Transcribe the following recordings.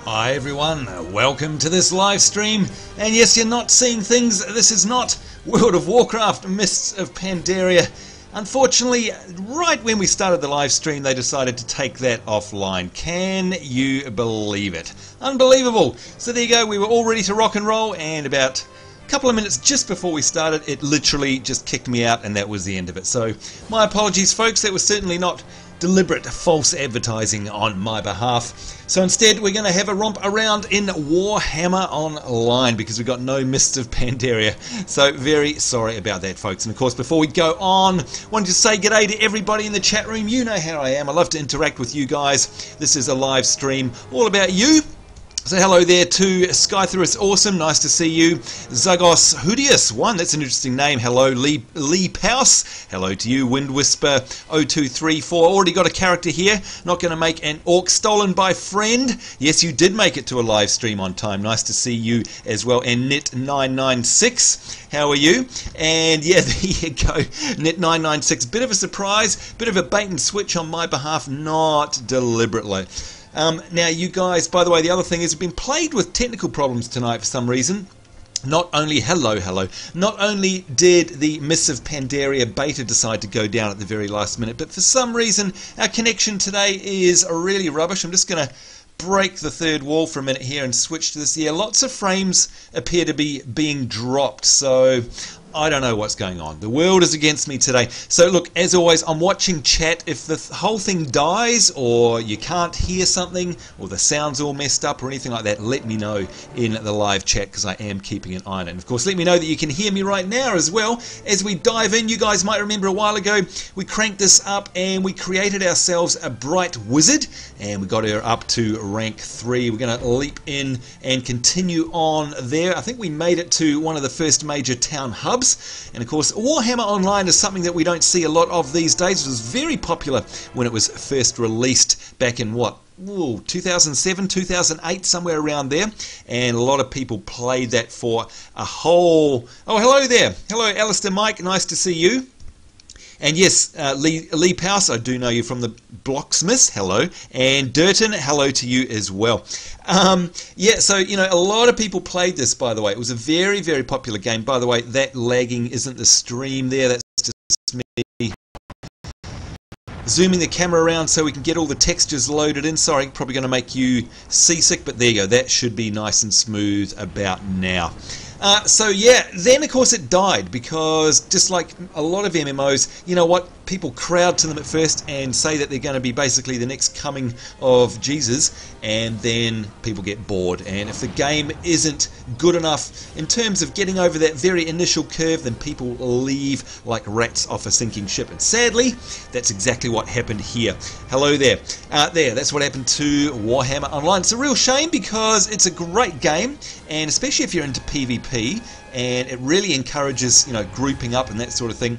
Hi everyone, welcome to this live stream. And yes, you're not seeing things. This is not World of Warcraft Mists of Pandaria. Unfortunately, right when we started the live stream, they decided to take that offline. Can you believe it? Unbelievable. So there you go, we were all ready to rock and roll, and about a couple of minutes just before we started, it literally just kicked me out, and that was the end of it. So my apologies folks, that was certainly not deliberate false advertising on my behalf. So instead we're going to have a romp around in Warhammer Online because we've got no Mists of Pandaria. So very sorry about that folks. And of course before we go on, wanted to say g'day to everybody in the chat room. You know how I am. I love to interact with you guys. This is a live stream all about you. So hello there to Skytherus Awesome, nice to see you. Zagos Hudius, one, that's an interesting name. Hello Lee Pouse, hello to you. Wind Whisper 0234, already got a character here. Not going to make an orc stolen by friend. Yes, you did make it to a live stream on time. Nice to see you as well. And Net996, how are you? And yeah, there you go, Net996. Bit of a surprise, bit of a bait and switch on my behalf, not deliberately. Now you guys, by the way, the other thing is we've been plagued with technical problems tonight for some reason. Not only, not only did the Mists of Pandaria Beta decide to go down at the very last minute, but for some reason our connection today is really rubbish. I'm just going to break the third wall for a minute here and switch to this. Yeah, lots of frames appear to be being dropped, so I don't know what's going on. The world is against me today. So look, as always, I'm watching chat. If the whole thing dies or you can't hear something or the sound's all messed up or anything like that, let me know in the live chat because I am keeping an eye on it. And of course, let me know that you can hear me right now as well. As we dive in, you guys might remember a while ago, we cranked this up and we created ourselves a Bright Wizard and we got her up to rank 3. We're going to leap in and continue on there. I think we made it to one of the first major town hubs. And of course Warhammer Online is something that we don't see a lot of these days. It was very popular when it was first released back in what? Ooh, 2007, 2008, somewhere around there, and a lot of people played that for a whole... Oh, hello there. Hello, Alistair Mike. Nice to see you. And yes, Lee Powers, I do know you from the Blocksmiths, hello. And Durton, hello to you as well. Yeah, so, you know, a lot of people played this, by the way. It was a very, very popular game. By the way, that lagging isn't the stream there, that's just me zooming the camera around so we can get all the textures loaded in. Sorry, probably going to make you seasick, but there you go. That should be nice and smooth about now. So yeah, then of course it died because just like a lot of MMOs, you know what, people crowd to them at first and say that they're going to be basically the next coming of Jesus, and then people get bored, and if the game isn't good enough in terms of getting over that very initial curve, then people leave like rats off a sinking ship, and sadly that's exactly what happened here. Hello there. That's what happened to Warhammer Online. It's a real shame because it's a great game, and especially if you're into PvP, and it really encourages, you know, grouping up and that sort of thing.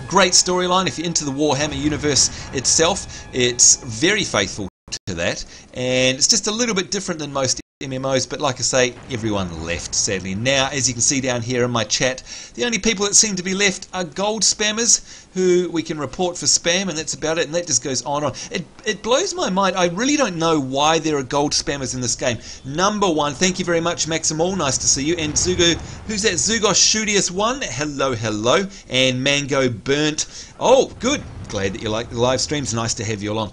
Great storyline. If you're into the Warhammer universe itself, it's very faithful to that, and it's just a little bit different than most MMOs, but like I say, everyone left, sadly. Now, as you can see down here in my chat, the only people that seem to be left are gold spammers, who we can report for spam, and that's about it, and that just goes on and on. It blows my mind. I really don't know why there are gold spammers in this game. Number one, thank you very much, Maximal, nice to see you, and Zugo, who's that? Zugos Shootius 1, hello, hello, and Mango Burnt. Oh, good, glad that you like the live streams, nice to have you along.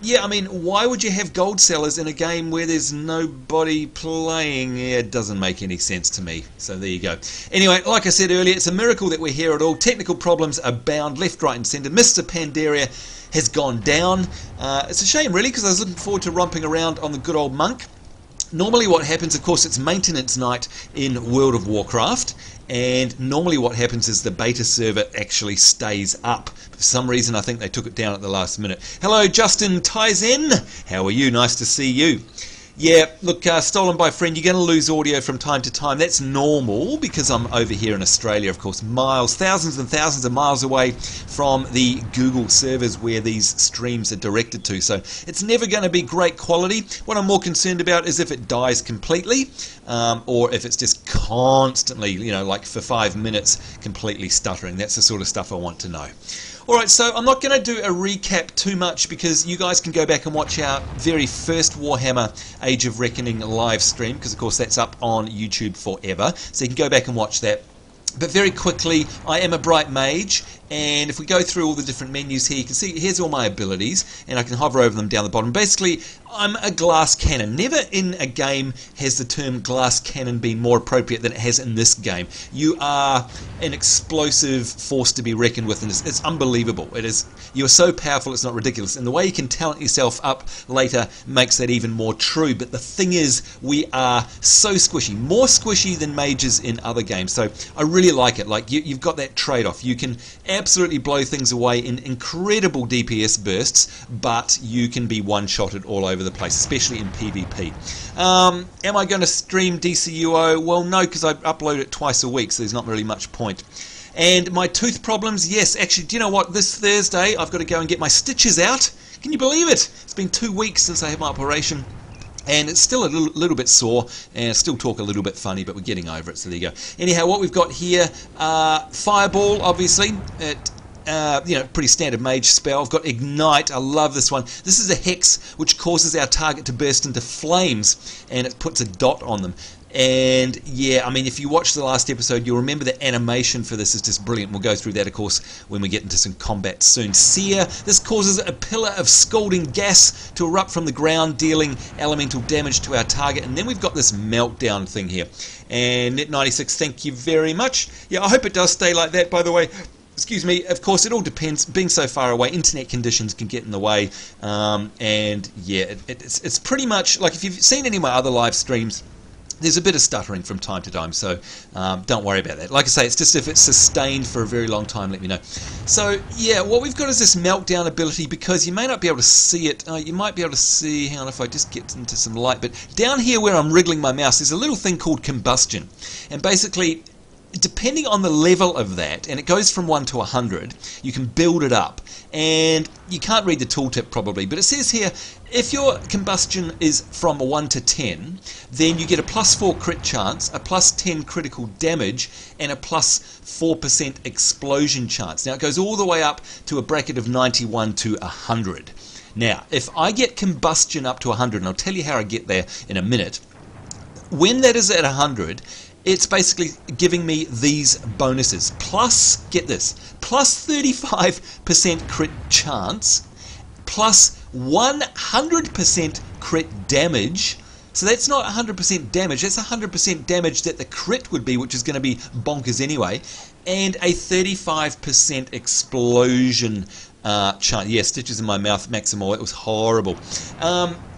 Yeah, I mean, why would you have gold sellers in a game where there's nobody playing? Yeah, it doesn't make any sense to me. So there you go. Anyway, like I said earlier, it's a miracle that we're here at all. Technical problems abound left, right and centre. Mists of Pandaria has gone down. It's a shame, really, because I was looking forward to romping around on the good old monk. Normally what happens, of course, it's maintenance night in World of Warcraft, and normally what happens is the beta server actually stays up. For some reason, I think they took it down at the last minute. Hello, Justin Tizen. How are you? Nice to see you. Yeah, look, stolen by friend, you're going to lose audio from time to time. That's normal because I'm over here in Australia, of course, miles, thousands and thousands of miles away from the Google servers where these streams are directed to. So it's never going to be great quality. What I'm more concerned about is if it dies completely, or if it's just constantly, you know, like for 5 minutes, completely stuttering. That's the sort of stuff I want to know. Alright, so I'm not going to do a recap too much because you guys can go back and watch our very first Warhammer Age of Reckoning live stream, because of course that's up on YouTube forever, so you can go back and watch that. But very quickly, I am a Bright Mage, and if we go through all the different menus here, you can see here's all my abilities, and I can hover over them down the bottom. Basically, I'm a glass cannon. Never in a game has the term glass cannon been more appropriate than it has in this game. You are an explosive force to be reckoned with, and it's unbelievable. It is. You are so powerful, it's not ridiculous. And the way you can talent yourself up later makes that even more true. But the thing is, we are so squishy, more squishy than mages in other games. So I really like it. Like you've got that trade-off. You can absolutely blow things away in incredible DPS bursts, but you can be one-shotted all over the place, especially in PvP. Am I going to stream DCUO? Well, no, because I upload it twice a week, so there's not really much point. And my tooth problems, yes, actually, do you know what? This Thursday, I've got to go and get my stitches out. Can you believe it? It's been 2 weeks since I had my operation. And it's still a little bit sore, and I still talk a little bit funny, but we're getting over it, so there you go. Anyhow, what we've got here, Fireball, obviously, you know, pretty standard mage spell. I've got Ignite, I love this one. This is a hex which causes our target to burst into flames, and it puts a dot on them. And yeah, I mean, if you watch the last episode, you'll remember the animation for this is just brilliant. We'll go through that, of course, when we get into some combat soon. Seer, this causes a pillar of scalding gas to erupt from the ground, dealing elemental damage to our target. And then we've got this meltdown thing here. And Net96, thank you very much. Yeah, I hope it does stay like that, by the way. Excuse me, of course, it all depends. Being so far away, internet conditions can get in the way. And yeah, it's pretty much like if you've seen any of my other live streams, there's a bit of stuttering from time to time, so don't worry about that. Like I say, it's just if it's sustained for a very long time, let me know. So yeah, what we've got is this meltdown ability, because you may not be able to see it. You might be able to see, hang on, if I just get into some light, but down here where I'm wriggling my mouse, there's a little thing called combustion. And basically, depending on the level of that, and it goes from 1 to 100, you can build it up. And you can't read the tooltip probably, but it says here, if your combustion is from 1 to 10, then you get a +4 crit chance, a +10 critical damage, and a +4% explosion chance. Now it goes all the way up to a bracket of 91 to 100. Now, if I get combustion up to 100, and I'll tell you how I get there in a minute, when that is at 100, it's basically giving me these bonuses. Plus, get this, plus 35% crit chance, plus 100% crit damage. So that's not 100% damage, that's 100% damage that the crit would be, which is going to be bonkers anyway, and a 35% explosion chance. Yeah, stitches in my mouth, Maximal, it was horrible.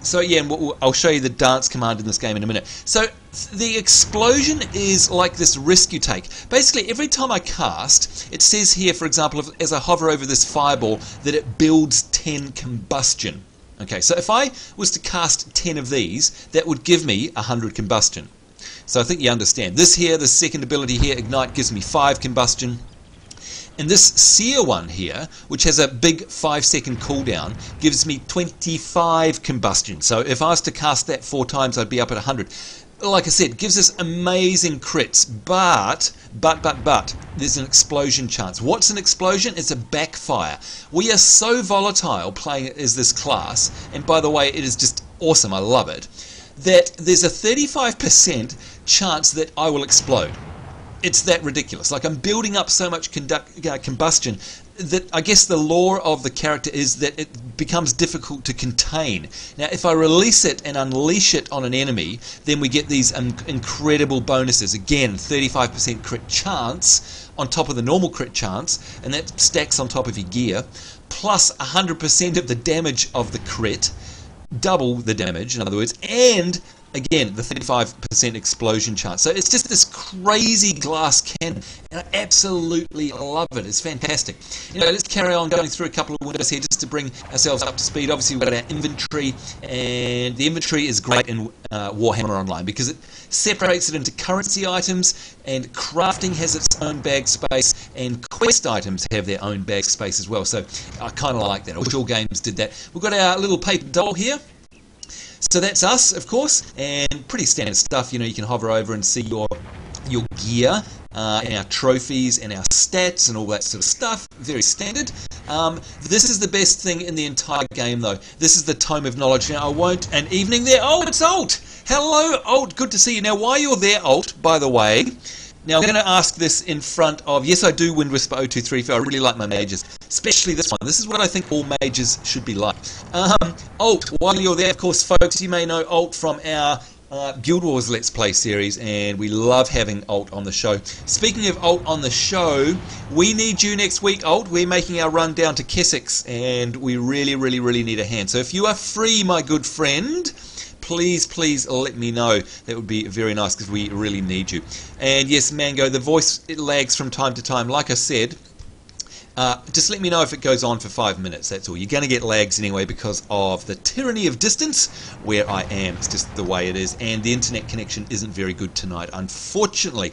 So yeah, I'll show you the dance command in this game in a minute. So the explosion is like this risk you take. Basically, every time I cast, it says here, for example, as I hover over this fireball, that it builds 10 combustion. Okay, so if I was to cast 10 of these, that would give me 100 combustion. So I think you understand. This here, the second ability here, Ignite, gives me 5 combustion. And this Seer one here, which has a big 5-second cooldown, gives me 25 combustion. So if I was to cast that 4 times, I'd be up at 100. Like I said, gives us amazing crits, but there's an explosion chance. What's an explosion? It's a backfire. We are so volatile playing as this class, and by the way, it is just awesome, I love it, that there's a 35% chance that I will explode. It's that ridiculous. Like, I'm building up so much combustion that I guess the lore of the character is that it becomes difficult to contain. Now, if I release it and unleash it on an enemy, then we get these incredible bonuses. Again, 35% crit chance on top of the normal crit chance, and that stacks on top of your gear, plus 100% of the damage of the crit, double the damage, in other words, and again, the 35% explosion chance. So it's just this crazy glass cannon, and I absolutely love it. It's fantastic. Anyway, let's carry on going through a couple of windows here just to bring ourselves up to speed. Obviously, we've got our inventory, and the inventory is great in Warhammer Online because it separates it into currency items, and crafting has its own bag space, and quest items have their own bag space as well. So I kind of like that. I wish all games did that. We've got our little paper doll here. So that's us, of course, and pretty standard stuff. You know, you can hover over and see your gear, and our trophies and our stats and all that sort of stuff. Very standard. This is the best thing in the entire game, though. This is the Tome of Knowledge. Now, I won't... An evening there. Oh, it's Alt. Hello, Alt. Good to see you. Now, while you're there, Alt, by the way... Now, I'm going to ask this in front of... Yes, I do Wind Whisper 0234. I really like my mages, especially this one. This is what I think all mages should be like. Alt, while you're there, of course, folks, you may know Alt from our Guild Wars Let's Play series, and we love having Alt on the show. Speaking of Alt on the show, we need you next week, Alt. We're making our run down to Kessex, and we really, really, really need a hand. So if you are free, my good friend... please let me know. That would be very nice because we really need you. And yes, Mango, the voice, it lags from time to time. Like I said, just let me know if it goes on for 5 minutes. That's all. You're going to get lags anyway because of the tyranny of distance where I am. It's just the way it is. And the internet connection isn't very good tonight, unfortunately.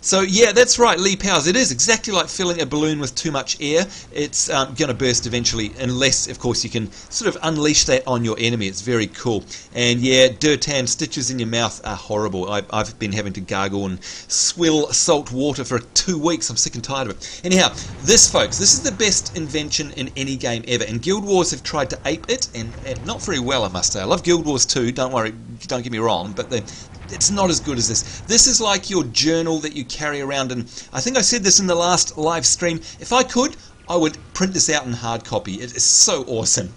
So yeah, that's right, Lee Powers. It is exactly like filling a balloon with too much air. It's going to burst eventually, unless, of course, you can sort of unleash that on your enemy. It's very cool. And yeah, Dirtan, stitches in your mouth are horrible. I've been having to gargle and swill salt water for 2 weeks. I'm sick and tired of it. Anyhow, this, folks, this is the best invention in any game ever. And Guild Wars have tried to ape it, and not very well, I must say. I love Guild Wars 2, don't worry, don't get me wrong, but it's not as good as this. This is like your journal that you carry around, and I think I said this in the last live stream. If I could, I would print this out in hard copy. It is so awesome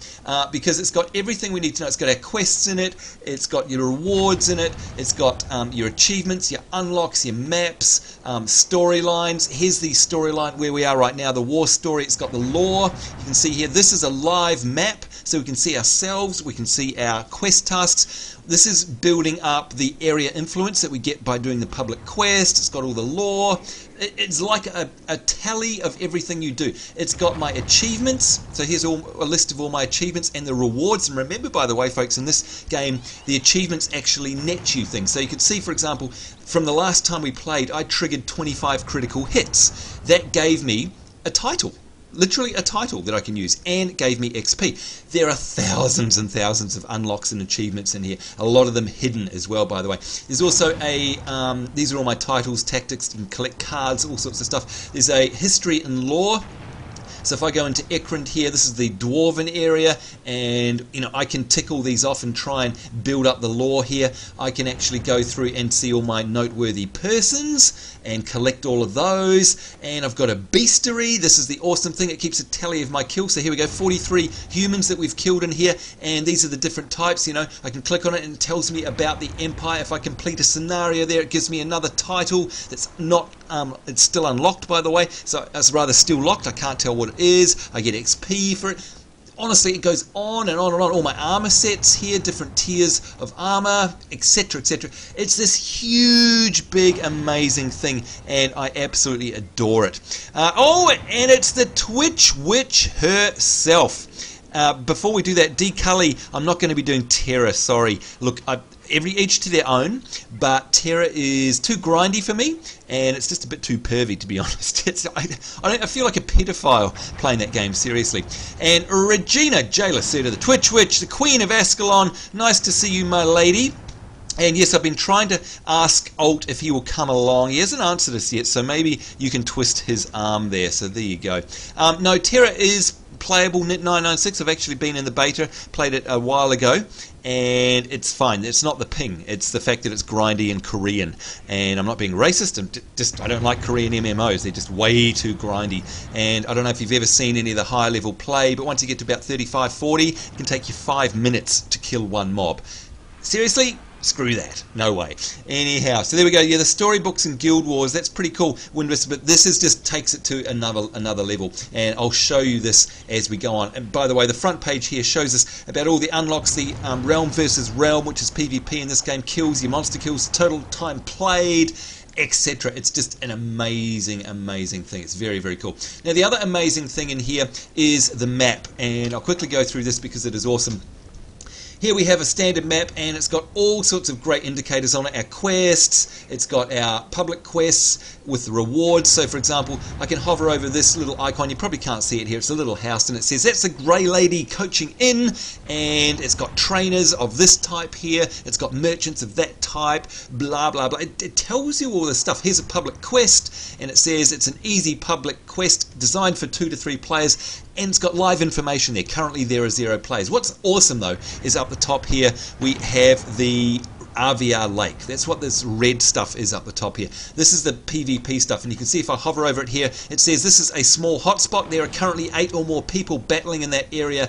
because it's got everything we need to know. It's got our quests in it, it's got your rewards in it, it's got your achievements, your unlocks, your maps, storylines. Here's the storyline where we are right now, the war story. It's got the lore. You can see here, this is a live map, so we can see ourselves, we can see our quest tasks. this is building up the area influence that we get by doing the public quest. It's got all the lore. It's like a tally of everything you do. It's got my achievements. So here's a list of all my achievements and the rewards. And remember, by the way, folks, in this game, the achievements actually net you things. So you can see, for example, from the last time we played, I triggered 25 critical hits. That gave me a title. Literally a title that I can use, and it gave me XP. There are thousands and thousands of unlocks and achievements in here, a lot of them hidden as well, by the way. There's also a, these are all my titles, tactics, you can collect cards, all sorts of stuff. There's a history and lore. So if I go into Ekrund here, this is the Dwarven area, and you know I can tick all these off and try and build up the lore here. I can actually go through and see all my noteworthy persons and collect all of those. And I've got a beastery. This is the awesome thing. It keeps a tally of my kills. So here we go, 43 humans that we've killed in here, and these are the different types. You know, I can click on it and it tells me about the Empire. If I complete a scenario there, it gives me another title that's not, it's still unlocked, by the way. So it's rather still locked. I can't tell what it is. I get XP for it. Honestly, it goes on and on and on. All my armor sets here, different tiers of armor, etc., etc. It's this huge, big, amazing thing, and I absolutely adore it. Oh, and it's the Twitch Witch herself. Before we do that, Cully, I'm not going to be doing Terra, sorry. Look, each to their own, but Terra is too grindy for me, and it's just a bit too pervy, to be honest. I feel like a pedophile playing that game, seriously. And Regina Jailer said to the Twitch Witch, the Queen of Ascalon, nice to see you, my lady. And yes, I've been trying to ask Alt if he will come along. He hasn't answered us yet, so maybe you can twist his arm there. So there you go. No, Terra is playable, Net 996. I've actually been in the beta, played it a while ago, and it's fine. It's not the ping, it's the fact that it's grindy and Korean. And I'm not being racist, I don't like Korean MMOs. They're just way too grindy. And I don't know if you've ever seen any of the higher level play, but once you get to about 35, 40, it can take you 5 minutes to kill one mob. Seriously? Screw that. No way. Anyhow, so there we go. Yeah, the storybooks and Guild Wars, that's pretty cool, Windwhisper, but this is just takes it to another level, and I'll show you this as we go on. And by the way, the front page here shows us about all the unlocks, the realm versus realm, which is PvP in this game, kills, your monster kills, total time played, etc. It's just an amazing, amazing thing. It's very, very cool. Now, the other amazing thing in here is the map, and I'll quickly go through this because it is awesome. Here we have a standard map, and it's got all sorts of great indicators on it. Our quests, it's got our public quests with the rewards. So for example, I can hover over this little icon. You probably can't see it here. It's a little house, and it says that's the Grey Lady Coaching Inn, and it's got trainers of this type here. It's got merchants of that type, blah, blah, blah. It tells you all this stuff. Here's a public quest, and it says it's an easy public quest designed for 2 to 3 players, and it's got live information there. Currently there are 0 players. What's awesome though is up the top here we have the RVR Lake. That's what this red stuff is up the top here. This is the PvP stuff, and you can see if I hover over it here, it says this is a small hotspot. There are currently 8 or more people battling in that area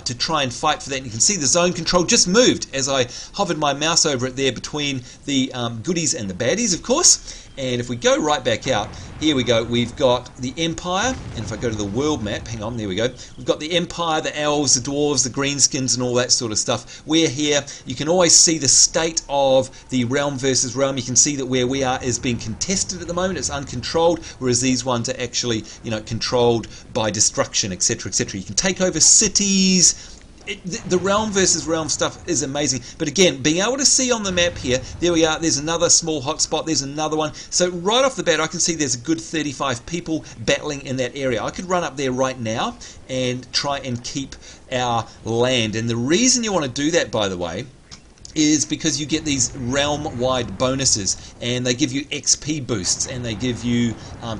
to try and fight for that. And you can see the zone control just moved as I hovered my mouse over it there between the goodies and the baddies, of course. And if we go right back out, here we go, we've got the Empire, and if I go to the world map, hang on, there we go, we've got the Empire, the elves, the dwarves, the greenskins, and all that sort of stuff. We're here. You can always see the state of the realm versus realm. You can see that where we are is being contested at the moment. It's uncontrolled, whereas these ones are actually, you know, controlled by destruction, etc., etc. You can take over cities. The realm versus realm stuff is amazing, but again, being able to see on the map here, there we are, there's another small hotspot, there's another one, so right off the bat I can see there's a good 35 people battling in that area. I could run up there right now and try and keep our land, and the reason you want to do that, by the way, is because you get these realm-wide bonuses, and they give you XP boosts, and they give you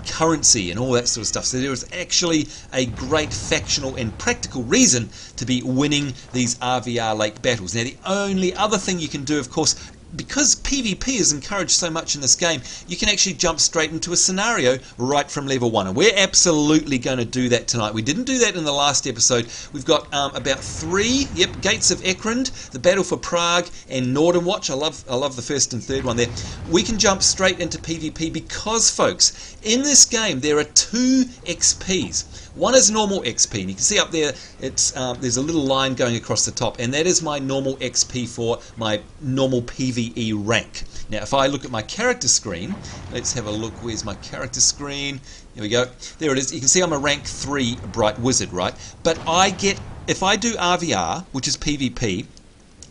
currency and all that sort of stuff. So there is actually a great factional and practical reason to be winning these RVR Lake battles. Now, the only other thing you can do, of course, because PvP is encouraged so much in this game, you can actually jump straight into a scenario right from level 1, and we're absolutely going to do that tonight. We didn't do that in the last episode. We've got about 3, Gates of Ekrund, the Battle for Prague, and Nordenwatch. I love the first and third one there. We can jump straight into PvP because, folks, in this game there are 2 XPs. One is normal XP, and you can see up there it's there's a little line going across the top, and that is my normal XP for my normal PvE rank. Now if I look at my character screen, let's have a look. Where's my character screen? Here we go. There it is. You can see I'm a rank 3 Bright Wizard, right? But I get, if I do RVR, which is PvP,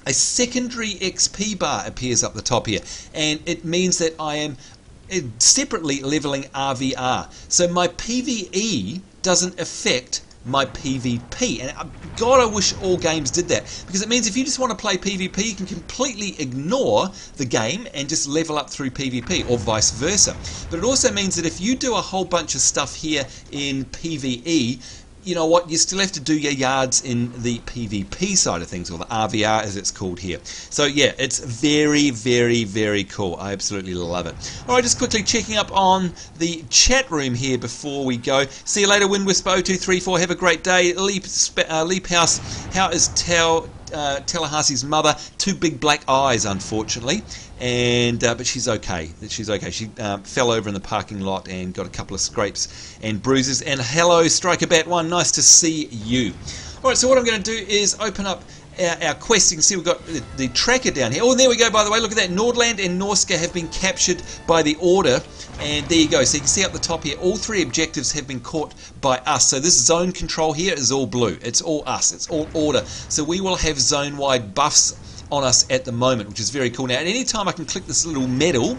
a secondary XP bar appears up the top here, and it means that I am separately leveling RVR. So my PvE doesn't affect my PvP, and God, I wish all games did that, because it means if you just want to play PvP, you can completely ignore the game and just level up through PvP, or vice versa. But it also means that if you do a whole bunch of stuff here in PvE, you know what, you still have to do your yards in the PvP side of things, or the RVR as it's called here. So yeah, it's very, very, very cool. I absolutely love it. Alright, just quickly checking up on the chat room here before we go. See you later, WindWhisper0234. Have a great day. Leap House, how is Tallahassee's mother? 2 big black eyes, unfortunately. And but she's okay. She's okay. She fell over in the parking lot and got a couple of scrapes and bruises. And hello, StrikerBat1, nice to see you. Alright, so what I'm going to do is open up our quest. You can see we've got the tracker down here. Oh, and there we go, by the way. Look at that. Nordland and Norska have been captured by the Order. And there you go. So you can see up the top here, all 3 objectives have been caught by us. So this zone control here is all blue. It's all us. It's all Order. So we will have zone-wide buffs on us at the moment, which is very cool. Now, at any time I can click this little medal,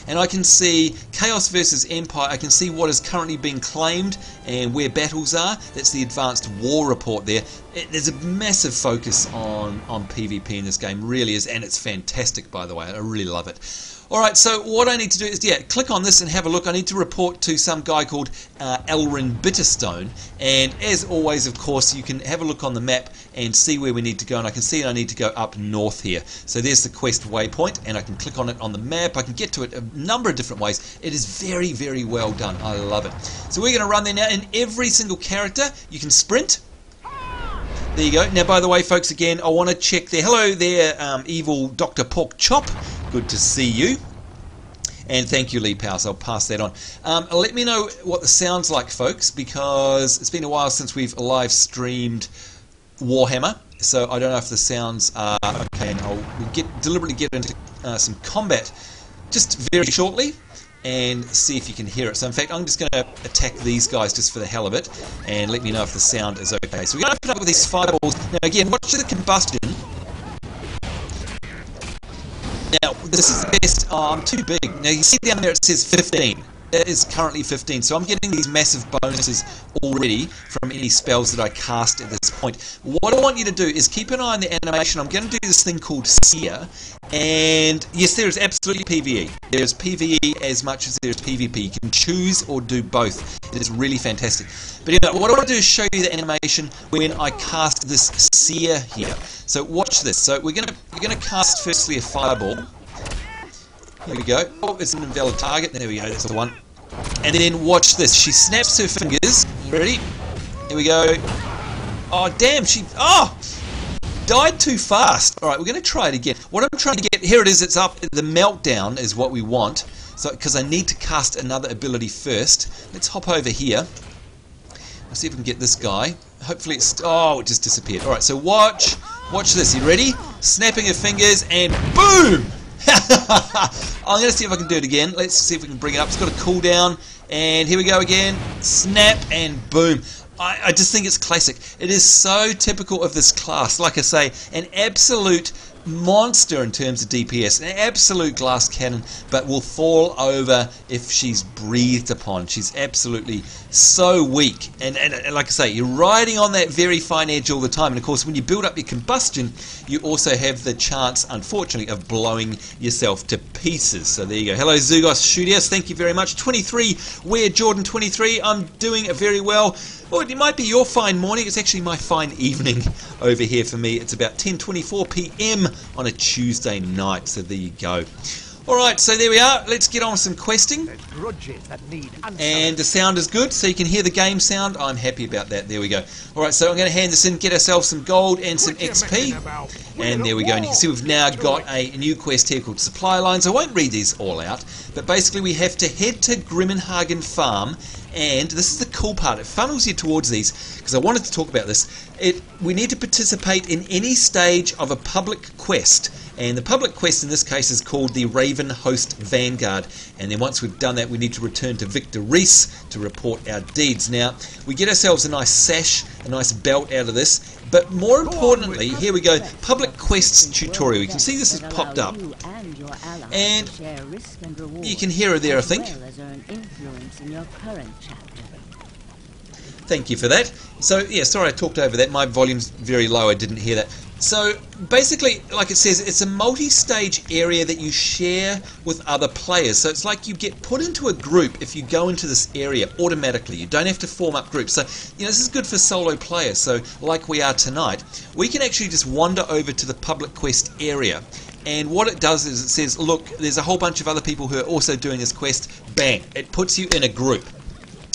and I can see Chaos versus Empire. I can see what is currently being claimed and where battles are. That's the advanced war report there. There's a massive focus on PvP in this game, really is, and it's fantastic, by the way. I really love it. Alright, so what I need to do is, click on this and have a look. I need to report to some guy called Elrin Bitterstone, and as always, of course, you can have a look on the map and see where we need to go, and I can see I need to go up north here. So there's the quest waypoint, and I can click on it on the map. I can get to it a number of different ways. It is very, very well done. I love it. So we're going to run there now. In every single character, you can sprint. There you go. Now, by the way, folks, again, I want to check there. Hello there, evil Dr. Pork Chop. Good to see you. And thank you, Leap House. I'll pass that on. Let me know what the sound's like, folks, because it's been a while since we've live streamed Warhammer. So I don't know if the sounds are okay. And I'll deliberately get into some combat just very shortly and see if you can hear it. So in fact, I'm just going to attack these guys just for the hell of it, and let me know if the sound is okay. So we're going to open up with these fireballs. Now again, watch the combustion. Now this is the best. Oh, I'm too big. Now you see down there it says 15. That is currently 15. So I'm getting these massive bonuses already from any spells that I cast at this point. What I want you to do is keep an eye on the animation. I'm going to do this thing called Seer. And yes, there is absolutely PvE. There's PvE as much as there's PvP. You can choose or do both. It is really fantastic. But anyway, what I want to do is show you the animation when I cast this Seer here. So watch this. So we're going to cast firstly a fireball. Here we go. Oh, it's an invalid target. There we go. That's the one. And then watch this. She snaps her fingers. Ready? Here we go. Oh, damn. She... Oh! Died too fast. Alright, we're going to try it again. What I'm trying to get... Here it is. It's up. The meltdown is what we want. So, because I need to cast another ability first. Let's hop over here. Let's see if we can get this guy. Hopefully it's... Oh, it just disappeared. Alright, so watch. Watch this. You ready? Snapping her fingers and boom! I'm going to see if I can do it again. Let's see if we can bring it up. It's got a cooldown, and here we go again. Snap and boom. I just think it's classic. It is so typical of this class. Like I say, an absolute monster in terms of DPS, an absolute glass cannon, but will fall over if she's breathed upon. She's absolutely so weak, and like I say, you're riding on that very fine edge all the time. And of course, when you build up your combustion, you also have the chance, unfortunately, of blowing yourself to pieces. So there you go. Hello Zugos Studios, thank you very much. 23, Where Jordan 23, I'm doing very well. Well, it might be your fine morning. It's actually my fine evening over here for me. It's about 10:24 p.m. on a Tuesday night, so there you go. Alright, so there we are. Let's get on with some questing. And the sound is good, so you can hear the game sound. I'm happy about that. There we go. Alright, so I'm going to hand this in, get ourselves some gold and some XP. And there we go. And you can see we've now got a new quest here called Supply Lines. I won't read these all out, but basically we have to head to Grimmenhagen Farm. And this is the cool part. It funnels you towards these, because I wanted to talk about this. We need to participate in any stage of a public quest. And the public quest in this case is called the Raven Host Vanguard. And then once we've done that, we need to return to Victor Reese to report our deeds. Now, we get ourselves a nice sash, a nice belt out of this. But more importantly, here we go, public quests tutorial. You can see this has popped up. And you can hear it there, I think. Thank you for that. So, yeah, sorry I talked over that. My volume's very low. I didn't hear that. So, basically, like it says, it's a multi-stage area that you share with other players. So, it's like you get put into a group if you go into this area automatically. You don't have to form up groups. So, you know, this is good for solo players. So, like we are tonight, we can actually just wander over to the public quest area. And what it does is it says, look, there's a whole bunch of other people who are also doing this quest. Bang! It puts you in a group.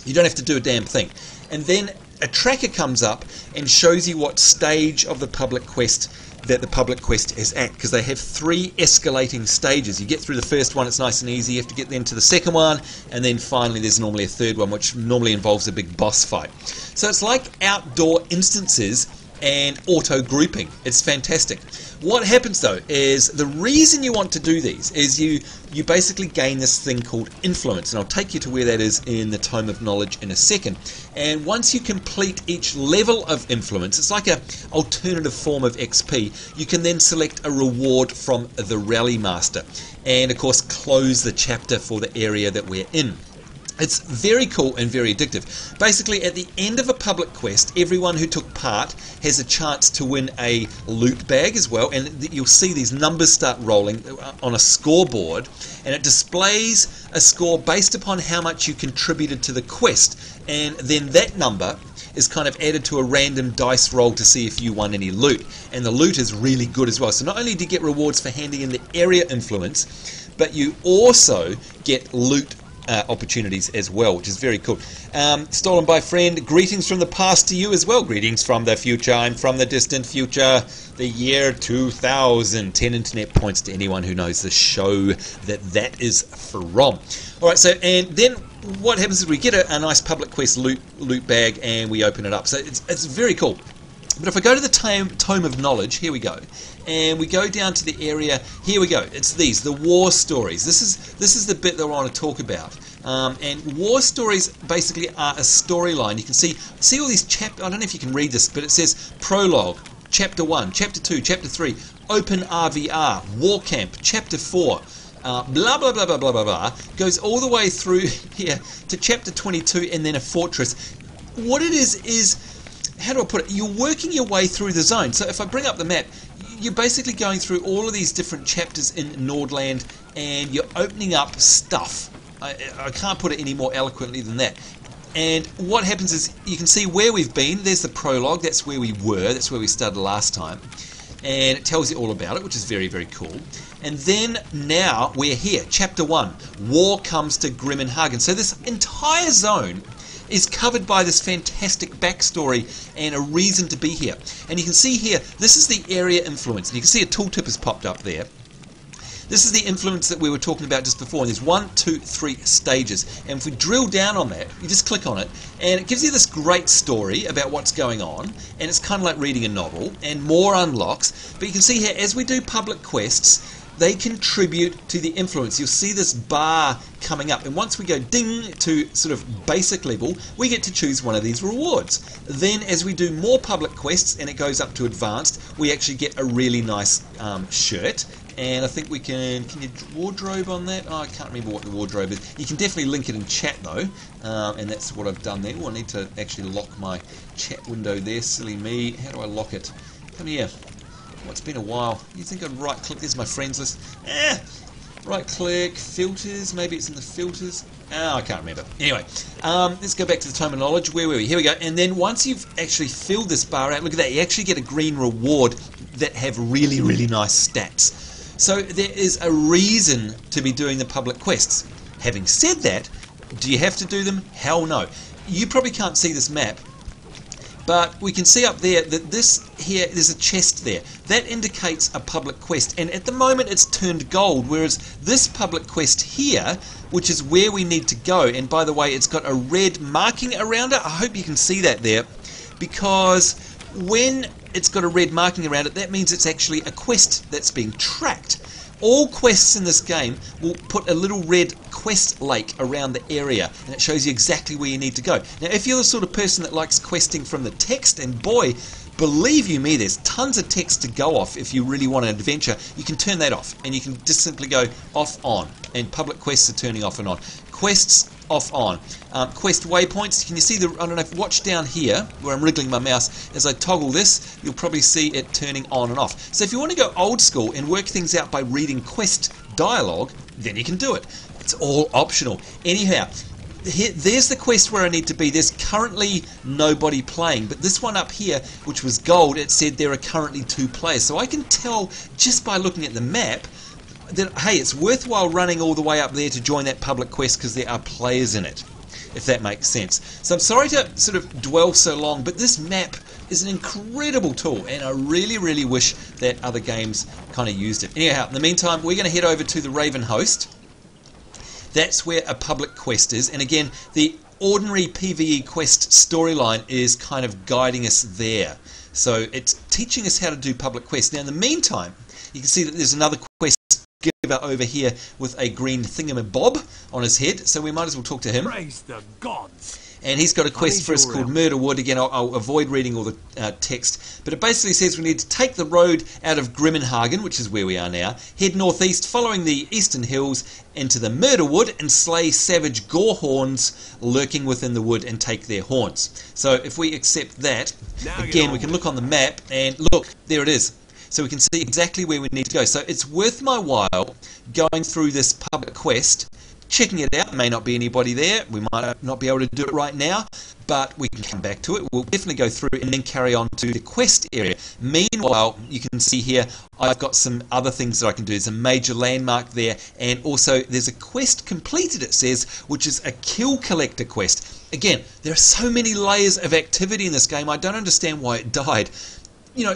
You don't have to do a damn thing. And then a tracker comes up and shows you what stage of the public quest that the public quest is at, because they have 3 escalating stages. You get through the first one, it's nice and easy. You have to get then to the second one, and then finally there's normally a third one, which normally involves a big boss fight. So it's like outdoor instances and auto grouping. It's fantastic. What happens though is the reason you want to do these is you basically gain this thing called influence, and I'll take you to where that is in the Tome of Knowledge in a second. And once you complete each level of influence, it's like an alternative form of XP. You can then select a reward from the Rally Master, and of course close the chapter for the area that we're in. It's very cool and very addictive. Basically, at the end of a public quest, everyone who took part has a chance to win a loot bag as well, and you'll see these numbers start rolling on a scoreboard, and it displays a score based upon how much you contributed to the quest, and then that number is kind of added to a random dice roll to see if you won any loot. And the loot is really good as well. So not only do you get rewards for handing in the area influence, but you also get loot opportunities as well, which is very cool. Stolen by friend, greetings from the past to you as well. Greetings from the future. I'm from the distant future, the year 2000. 10 internet points to anyone who knows the show that is from. Alright, so and then what happens is we get a nice public quest loot bag, and we open it up. So it's very cool. But if I go to the Tome of Knowledge, here we go, and we go down to the area, here we go, it's these, the war stories. This is the bit that I want to talk about. And war stories basically are a storyline. You can see all these chapters. I don't know if you can read this, but it says Prologue, Chapter 1, Chapter 2, Chapter 3, Open RVR, War Camp, Chapter 4, blah, blah, blah, blah, blah, blah, blah, goes all the way through here to Chapter 22, and then a fortress. What it is, how do I put it? You're working your way through the zone. So if I bring up the map, you're basically going through all of these different chapters in Nordland, and you're opening up stuff. I can't put it any more eloquently than that. And what happens is you can see where we've been. There's the prologue. That's where we were. That's where we started last time. And it tells you all about it, which is very, very cool. And then now we're here. Chapter 1. War comes to Grimmenhagen. So this entire zone is covered by this fantastic backstory and a reason to be here. And you can see here, this is the area influence. And you can see a tooltip has popped up there. This is the influence that we were talking about just before. And there's 1, 2, 3 stages. And if we drill down on that, you just click on it, and it gives you this great story about what's going on. And it's kind of like reading a novel, and more unlocks. But you can see here, as we do public quests, they contribute to the influence. You'll see this bar coming up, and once we go ding to sort of basic level, we get to choose one of these rewards. Then as we do more public quests and it goes up to advanced, we actually get a really nice shirt. And I think we can you wardrobe on that? Oh, I can't remember what the wardrobe is. You can definitely link it in chat though, and that's what I've done there. Oh, I need to actually lock my chat window there, silly me. How do I lock it? Come here. Oh, it's been a while. You think I'd right click? There's my friends list. Right click, filters, maybe it's in the filters. Oh, I can't remember. Anyway, let's go back to the Tome of Knowledge. Where were we? Here we go. And then once you've actually filled this bar out, look at that, you actually get a green reward that have really, really nice stats. So there is a reason to be doing the public quests. Having said that, do you have to do them? Hell no. You probably can't see this map, but we can see up there that there's a chest there. That indicates a public quest, and at the moment it's turned gold, whereas this public quest here, which is where we need to go, and by the way, it's got a red marking around it. I hope you can see that there, because when it's got a red marking around it, that means it's actually a quest that's being tracked. All quests in this game will put a little red quest lake around the area, and it shows you exactly where you need to go. Now, if you're the sort of person that likes questing from the text, and boy, believe you me, there's tons of text to go off if you really want an adventure, you can turn that off, and you can just simply go off, on, and public quests are turning off and on. Quests off, on. Quest waypoints, can you see the, I don't know, watch down here where I'm wriggling my mouse, as I toggle this you'll probably see it turning on and off. So if you want to go old school and work things out by reading quest dialogue, then you can do it. It's all optional. Anyhow, there's the quest where I need to be. There's currently nobody playing, but this one up here, which was gold, it said there are currently 2 players. So I can tell just by looking at the map that, hey, it's worthwhile running all the way up there to join that public quest because there are players in it, if that makes sense. So I'm sorry to sort of dwell so long, but this map is an incredible tool, and I really, really wish that other games kind of used it. Anyhow, in the meantime, we're going to head over to the Raven Host. That's where a public quest is, and again, the ordinary PvE quest storyline is kind of guiding us there. So it's teaching us how to do public quests. Now, in the meantime, you can see that there's another quest giver over here with a green thingamabob on his head, so we might as well talk to him. Praise the gods. And he's got a quest for us called Murder Wood. Again, I'll avoid reading all the text, but it basically says we need to take the road out of Grimmenhagen, which is where we are now, head northeast following the eastern hills into the Murder Wood and slay savage gorehorns lurking within the wood and take their horns. So if we accept that, again, we can look on the map and look, there it is. So we can see exactly where we need to go. So it's worth my while going through this public quest, checking it out. There may not be anybody there. We might not be able to do it right now, but we can come back to it. We'll definitely go through and then carry on to the quest area. Meanwhile, you can see here, I've got some other things that I can do. There's a major landmark there, and also there's a quest completed, it says, which is a kill collector quest. Again, there are so many layers of activity in this game. I don't understand why it died. You know,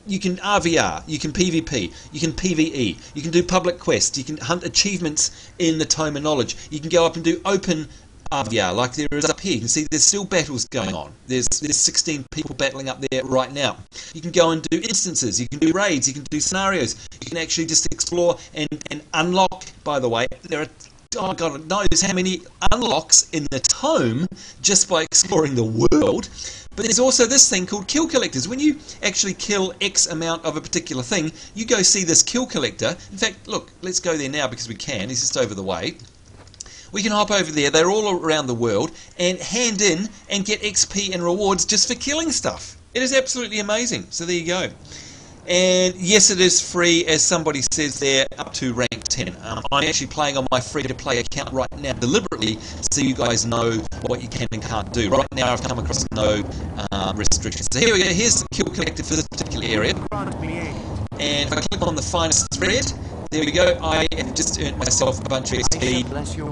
you can RVR, you can PvP, you can PvE, you can do public quests, you can hunt achievements in the Tome of Knowledge, you can go up and do open RVR like there is up here. You can see there's still battles going on. There's 16 people battling up there right now. You can go and do instances, you can do raids, you can do scenarios, you can actually just explore and unlock. By the way, there are, oh God knows how many unlocks in the Tome just by exploring the world. But there's also this thing called kill collectors. When you actually kill X amount of a particular thing, you go see this kill collector. In fact, look, let's go there now because we can. He's just over the way. We can hop over there. They're all around the world and hand in and get XP and rewards just for killing stuff. It is absolutely amazing. So there you go. And yes, it is free, as somebody says there, up to rank 10. I'm actually playing on my free-to-play account right now deliberately so you guys know what you can and can't do. Right now I've come across no restrictions. So here we go, here's the kill collector for this particular area. And if I click on the finest thread, there we go, I have just earned myself a bunch of XP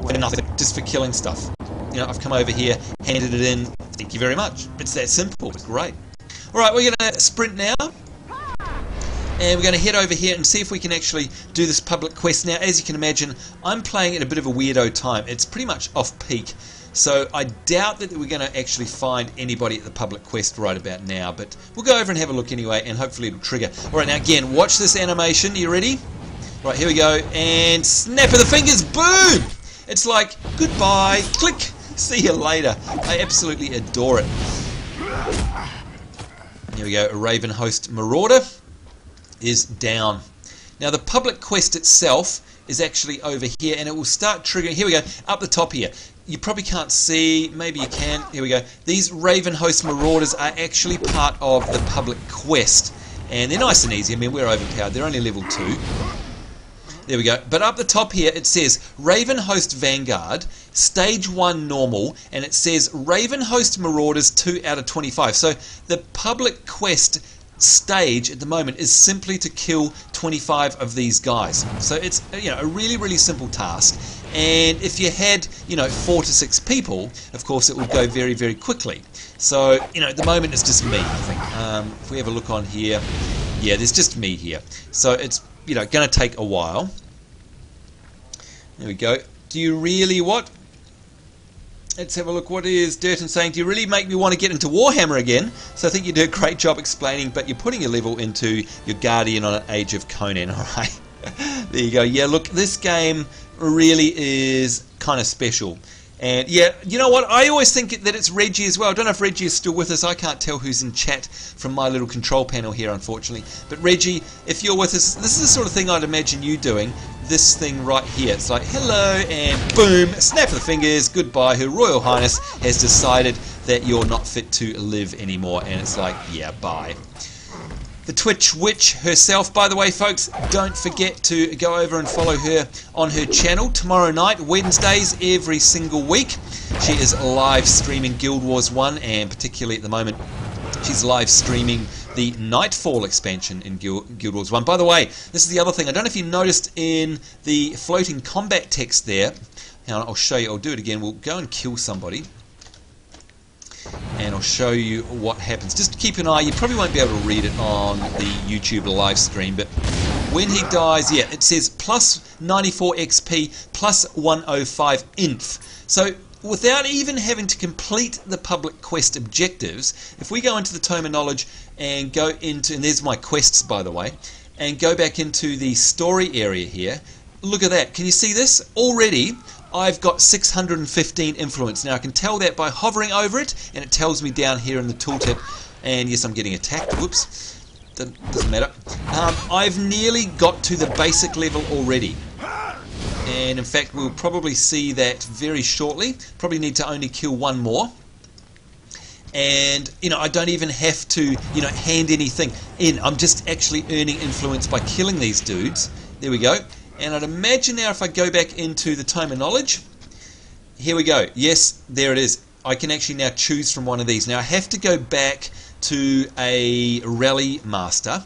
for nothing, just for killing stuff. You know, I've come over here, handed it in, thank you very much. It's that simple, it's great. Alright, we're going to sprint now. And we're going to head over here and see if we can actually do this public quest. Now, as you can imagine, I'm playing at a bit of a weirdo time. It's pretty much off-peak, so I doubt that we're going to actually find anybody at the public quest right about now. But we'll go over and have a look anyway, and hopefully it'll trigger. Alright, now again, watch this animation. Are you ready? Right, here we go. And snap of the fingers, boom! It's like, goodbye, click, see you later. I absolutely adore it. Here we go, a Raven Host Marauder is down. Now the public quest itself is actually over here, and it will start triggering. Here we go, up the top here. You probably can't see, maybe you can. Here we go. These Raven Host Marauders are actually part of the public quest, and they're nice and easy. I mean, we're overpowered. They're only level 2. There we go. But up the top here it says Raven Host Vanguard, Stage 1 Normal, and it says Raven Host Marauders 2 out of 25. So the public quest stage at the moment is simply to kill 25 of these guys. So it's, you know, a really, really simple task. And if you had, you know, 4 to 6 people, of course it would go very, very quickly. So, you know, at the moment it's just me, I think. If we have a look on here, yeah, there's just me here. So it's, you know, going to take a while. There we go. Do you really what? Let's have a look. What is Durton saying? Do you really make me want to get into Warhammer again? So I think you do a great job explaining, but you're putting your level into your Guardian on an Age of Conan, alright? There you go. Yeah, look, this game really is kind of special. And yeah, you know what? I always think that it's Reggie as well. I don't know if Reggie is still with us. I can't tell who's in chat from my little control panel here, unfortunately. But Reggie, if you're with us, this is the sort of thing I'd imagine you doing. This thing right here. It's like, hello, and boom, snap of the fingers, goodbye. Her Royal Highness has decided that you're not fit to live anymore. And it's like, yeah, bye. The Twitch Witch herself, by the way, folks, don't forget to go over and follow her on her channel tomorrow night, Wednesdays, every single week. She is live streaming Guild Wars 1, and particularly at the moment, she's live streaming the Nightfall expansion in Guild Wars 1. By the way, this is the other thing. I don't know if you noticed in the floating combat text there. Now, I'll show you. I'll do it again. We'll go and kill somebody, and I'll show you what happens. Just keep an eye. You probably won't be able to read it on the YouTube live stream, but when he dies, yeah, it says plus 94 XP, plus 105 inf. So without even having to complete the public quest objectives, if we go into the Tome of Knowledge and go into, and there's my quests, by the way, and go back into the story area here, look at that. Can you see this? Already I've got 615 influence. Now I can tell that by hovering over it, and it tells me down here in the tooltip, and yes, I'm getting attacked. Whoops. Doesn't matter. I've nearly got to the basic level already. And in fact, we'll probably see that very shortly. Probably need to only kill one more. And, you know, I don't even have to, you know, hand anything in. I'm just actually earning influence by killing these dudes. There we go. And I'd imagine now if I go back into the Tome of Knowledge, here we go. Yes, there it is. I can actually now choose from one of these. Now I have to go back to a Rally Master,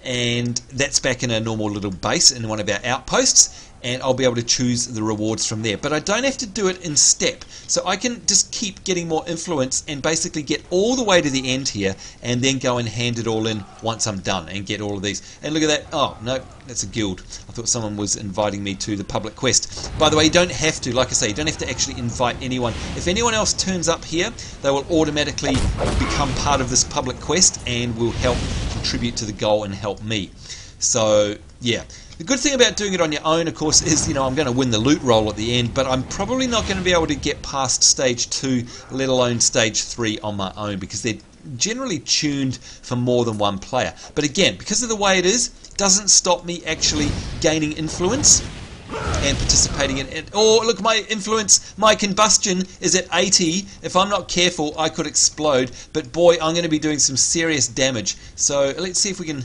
and that's back in a normal little base in one of our outposts, and I'll be able to choose the rewards from there. But I don't have to do it in step, so I can just keep getting more influence and basically get all the way to the end here, and then go and hand it all in once I'm done and get all of these. And look at that. Oh no, that's a guild. I thought someone was inviting me to the public quest. By the way, you don't have to, like I say, you don't have to actually invite anyone. If anyone else turns up here, they will automatically become part of this public quest and will help contribute to the goal and help me. So yeah. The good thing about doing it on your own, of course, is, you know, I'm going to win the loot roll at the end, but I'm probably not going to be able to get past stage 2, let alone stage 3 on my own, because they're generally tuned for more than one player. But again, because of the way it is, doesn't stop me actually gaining influence and participating in it. Oh, look, my influence, my combustion is at 80. If I'm not careful, I could explode. But boy, I'm going to be doing some serious damage. So let's see if we can...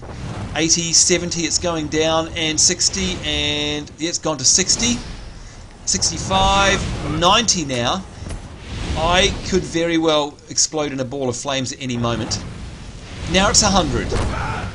80, 70, it's going down, and 60, and yeah, it's gone to 60. 65, 90 now. I could very well explode in a ball of flames at any moment. Now it's 100.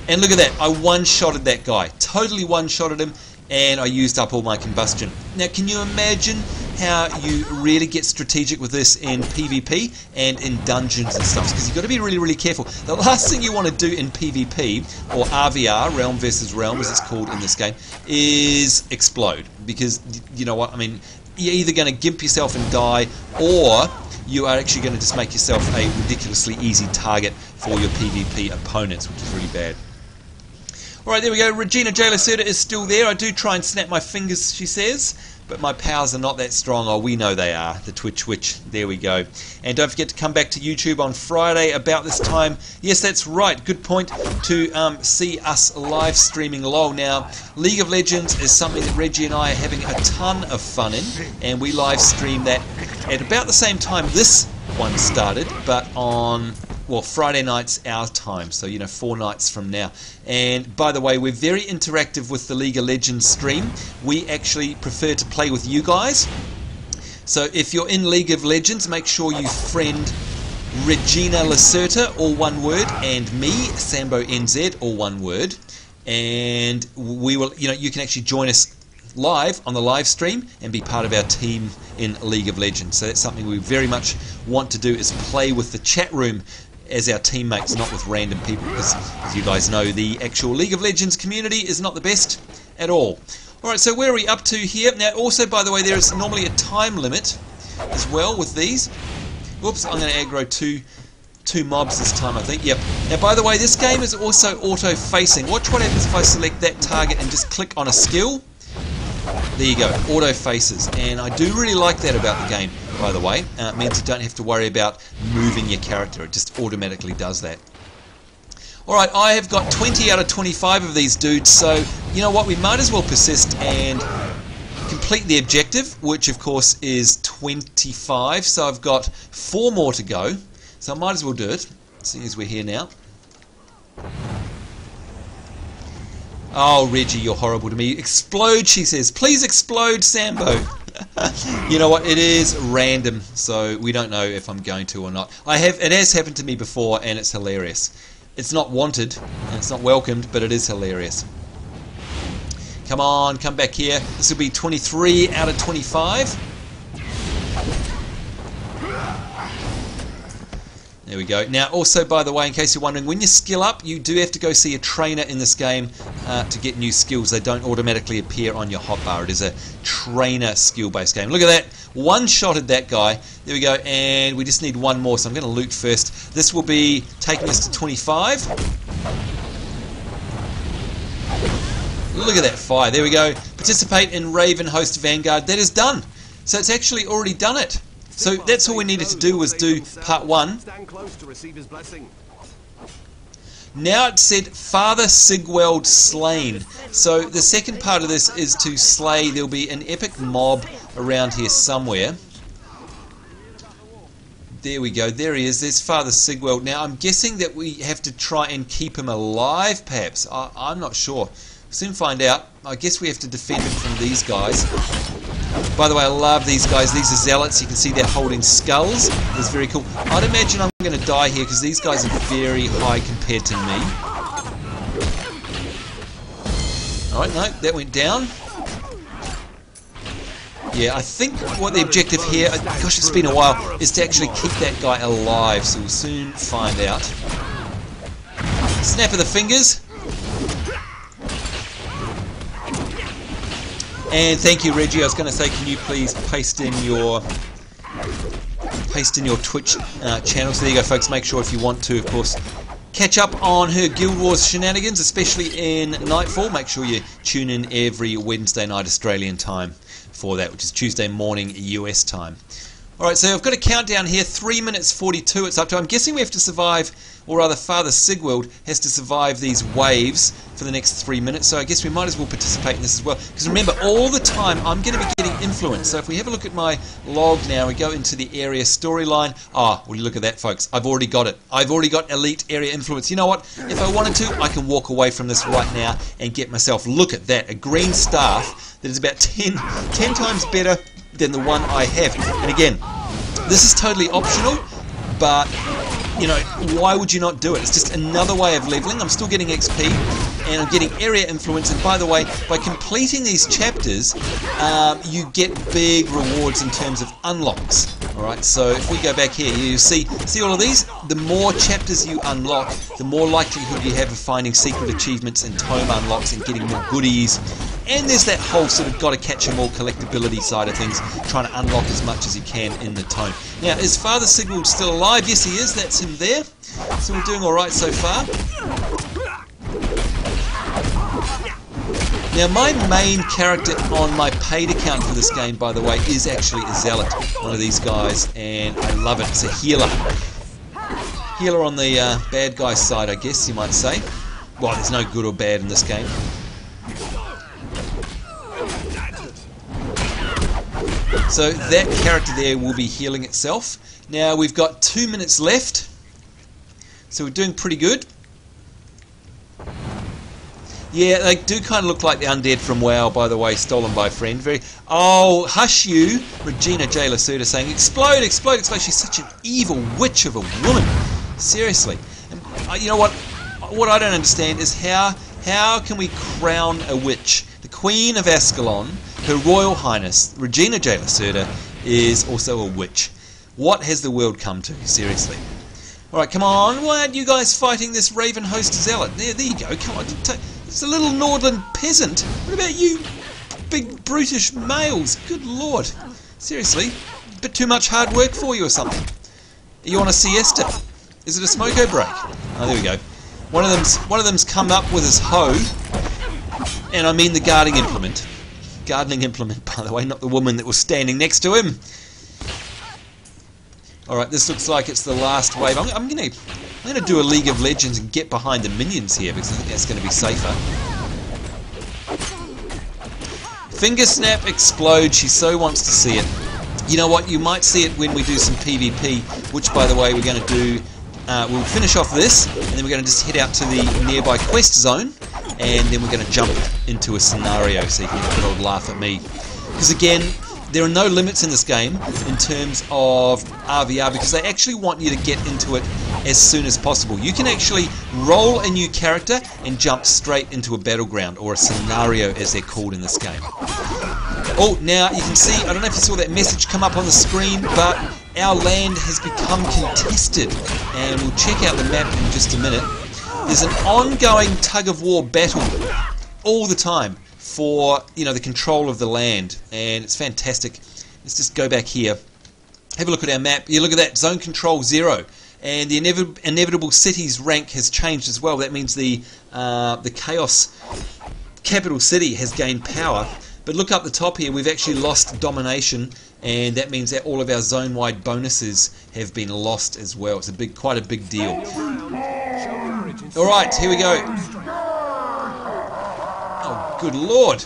And look at that, I one-shotted that guy. Totally one-shotted him. And I used up all my combustion. Now, can you imagine how you really get strategic with this in PvP and in dungeons and stuff? Because you've got to be really, really careful. The last thing you want to do in PvP, or RVR, Realm versus Realm as it's called in this game, is explode. Because, you know what, I mean, you're either going to gimp yourself and die, or you are actually going to just make yourself a ridiculously easy target for your PvP opponents, which is really bad. Alright, there we go. Regina J. Lacerda is still there. I do try and snap my fingers, she says, but my powers are not that strong. Oh, we know they are. The Twitch Witch. There we go. And don't forget to come back to YouTube on Friday about this time. Yes, that's right. Good point to see us live streaming LOL. Now, League of Legends is something that Reggie and I are having a ton of fun in, and we live stream that at about the same time this one started, but on... well, Friday nights our time, so, you know, 4 nights from now. And by the way, we're very interactive with the League of Legends stream. We actually prefer to play with you guys. So if you're in League of Legends, make sure you friend Regina Lacerta, all one word, and me, Sambo NZ, all one word. And we will, you can actually join us live on the live stream and be part of our team in League of Legends. So that's something we very much want to do, is play with the chat room as our teammates, not with random people, because as you guys know, the actual League of Legends community is not the best at all. Alright, so where are we up to here? Now also, by the way, there is normally a time limit as well with these. Whoops, I'm going to aggro two mobs this time, I think. Yep. Now, by the way, this game is also auto-facing. Watch what happens if I select that target and just click on a skill. There you go, auto-faces. And I do really like that about the game, by the way. It means you don't have to worry about moving your character. It just automatically does that. Alright, I have got 20 out of 25 of these dudes, so you know what, we might as well persist and complete the objective, which of course is 25, so I've got 4 more to go, so I might as well do it, seeing as we're here now. Oh, Reggie, you're horrible to me. Explode, she says. Please explode, Sambo. You know what, it is random, so we don't know if I'm going to or not. It has happened to me before, and it's hilarious. It's not wanted, and it's not welcomed, but it is hilarious. Come on, come back here. This will be 23 out of 25. There we go. Now, also, by the way, in case you're wondering, when you skill up, you do have to go see a trainer in this game to get new skills. They don't automatically appear on your hotbar. It is a trainer skill-based game. Look at that. One-shotted that guy. There we go. And we just need one more, so I'm going to loot first. This will be taking us to 25. Look at that fire. There we go. Participate in Raven Host Vanguard. That is done. So it's actually already done it. So that's all we needed to do, was do part 1. Now it said Father Sigweld slain. So the second part of this is to slay. There'll be an epic mob around here somewhere. There we go. There he is. There's Father Sigweld. Now I'm guessing that we have to try and keep him alive, perhaps. I'm not sure. Soon find out. I guess we have to defend him from these guys. By the way, I love these guys. These are zealots. You can see they're holding skulls. It's very cool. I'd imagine I'm going to die here because these guys are very high compared to me. Alright, no, that went down. Yeah, I think what the objective here, gosh, it's been a while, is to actually keep that guy alive. So we'll soon find out. Snap of the fingers. And thank you, Reggie. I was going to say, can you please paste in your Twitch channel? So there you go, folks. Make sure, if you want to, of course, catch up on her Guild Wars shenanigans, especially in Nightfall. Make sure you tune in every Wednesday night Australian time for that, which is Tuesday morning US time. Alright, so I've got a countdown here, 3 minutes 42 it's up to. I'm guessing we have to survive, or rather Father Sigweld has to survive these waves for the next 3 minutes, so I guess we might as well participate in this as well. Because remember, all the time I'm going to be getting influence. So if we have a look at my log now, we go into the area storyline. Ah, well, look at that, folks. I've already got it. I've already got elite area influence. You know what? If I wanted to, I can walk away from this right now and get myself, look at that, a green staff that is about 10 times better than the one I have. And again, this is totally optional, but you know, why would you not do it? It's just another way of leveling. I'm still getting XP, and I'm getting area influence. And by the way, by completing these chapters, you get big rewards in terms of unlocks. Alright, so if we go back here, you see all of these? The more chapters you unlock, the more likelihood you have of finding secret achievements and tome unlocks and getting more goodies. And there's that whole sort of got to catch them all collectability side of things, trying to unlock as much as you can in the tome. Now, is Father Sigweld still alive? Yes, he is. That's him there. So we're doing alright so far. Now, my main character on my paid account for this game, by the way, is actually a zealot, one of these guys, and I love it. It's a healer. Healer on the bad guy side, I guess you might say. Well, there's no good or bad in this game. So that character there will be healing itself. Now we've got 2 minutes left, so we're doing pretty good. Yeah, they do kind of look like the undead from WoW, by the way, stolen by a friend. Very. Oh, hush you, Regina J. Lacerda saying, explode, explode, explode. She's such an evil witch of a woman. Seriously. And, you know what? What I don't understand is how can we crown a witch? The Queen of Ascalon, Her Royal Highness, Regina J. Lacerda, is also a witch. What has the world come to? Seriously. Alright, come on. Why aren't you guys fighting this Raven Host Zealot? There you go. Come on. It's a little Nordland peasant. What about you big brutish males? Good lord. Seriously. A bit too much hard work for you or something. Are you on a siesta? Is it a smoko break? Oh, there we go. One of them's come up with his hoe. And I mean the gardening implement. Gardening implement, by the way, not the woman that was standing next to him. Alright, this looks like it's the last wave. I'm gonna do a League of Legends and get behind the minions here because I think that's gonna be safer. Finger snap, explode. She so wants to see it. You know what? You might see it when we do some PvP, which, by the way, we're going to do. We'll finish off this, and then we're going to just head out to the nearby quest zone, and then we're going to jump into a scenario so you can have a good old laugh at me. Because again, there are no limits in this game in terms of RVR because they actually want you to get into it as soon as possible. You can actually roll a new character and jump straight into a battleground, or a scenario as they're called in this game. Oh, now you can see, I don't know if you saw that message come up on the screen, but our land has become contested, and we'll check out the map in just a minute. There's an ongoing tug-of-war battle all the time for, you know, the control of the land, and it's fantastic. Let's just go back here, have a look at our map. You look at that, zone control 0, and the inevitable cities rank has changed as well. That means the chaos capital city has gained power. But look up the top here, we've actually lost domination, and that means that all of our zone-wide bonuses have been lost as well. It's quite a big deal. Alright, here we go. Oh, good lord.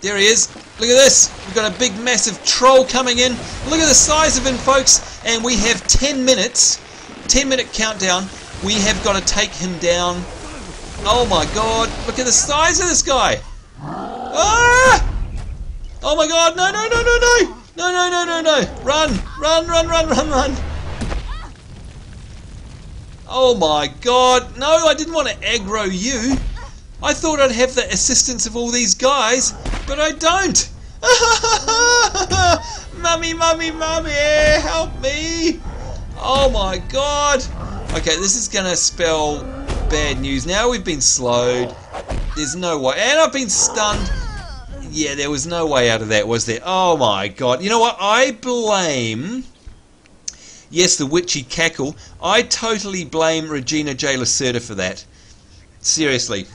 There he is. Look at this. We've got a big, massive troll coming in. Look at the size of him, folks. And we have 10 minutes. 10-minute countdown. We have got to take him down. Oh my god. Look at the size of this guy. Ah! Oh my god, no, no, no, no, no! No, no, no, no, no! Run! Run, run, run, run, run! Oh my god, no, I didn't want to aggro you! I thought I'd have the assistance of all these guys, but I don't! Mummy, mummy, mummy, help me! Oh my god! Okay, this is gonna spell bad news. Now we've been slowed. There's no way. And I've been stunned. Yeah, there was no way out of that, was there? Oh my god. You know what? I blame... Yes, the witchy cackle. I totally blame Regina J. Lacerda for that. Seriously.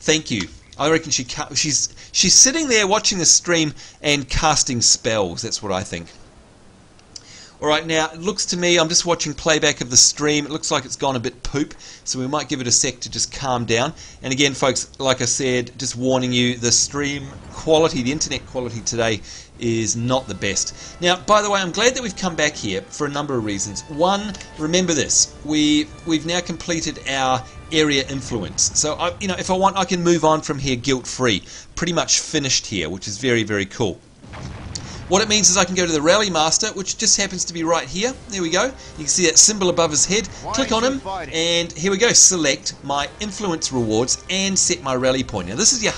Thank you. I reckon she's sitting there watching the stream and casting spells. That's what I think. Alright, now, it looks to me, I'm just watching playback of the stream, it looks like it's gone a bit poop, so we might give it a sec to just calm down. And again, folks, like I said, just warning you, the stream quality, the internet quality today is not the best. Now, by the way, I'm glad that we've come back here for a number of reasons. One, remember this, we've now completed our area influence. So, you know, if I want, I can move on from here guilt-free. Pretty much finished here, which is very, very cool. What it means is I can go to the Rally Master, which just happens to be right here. There we go. You can see that symbol above his head. Click on him, and here we go. Select my influence rewards and set my rally point. Now, this is your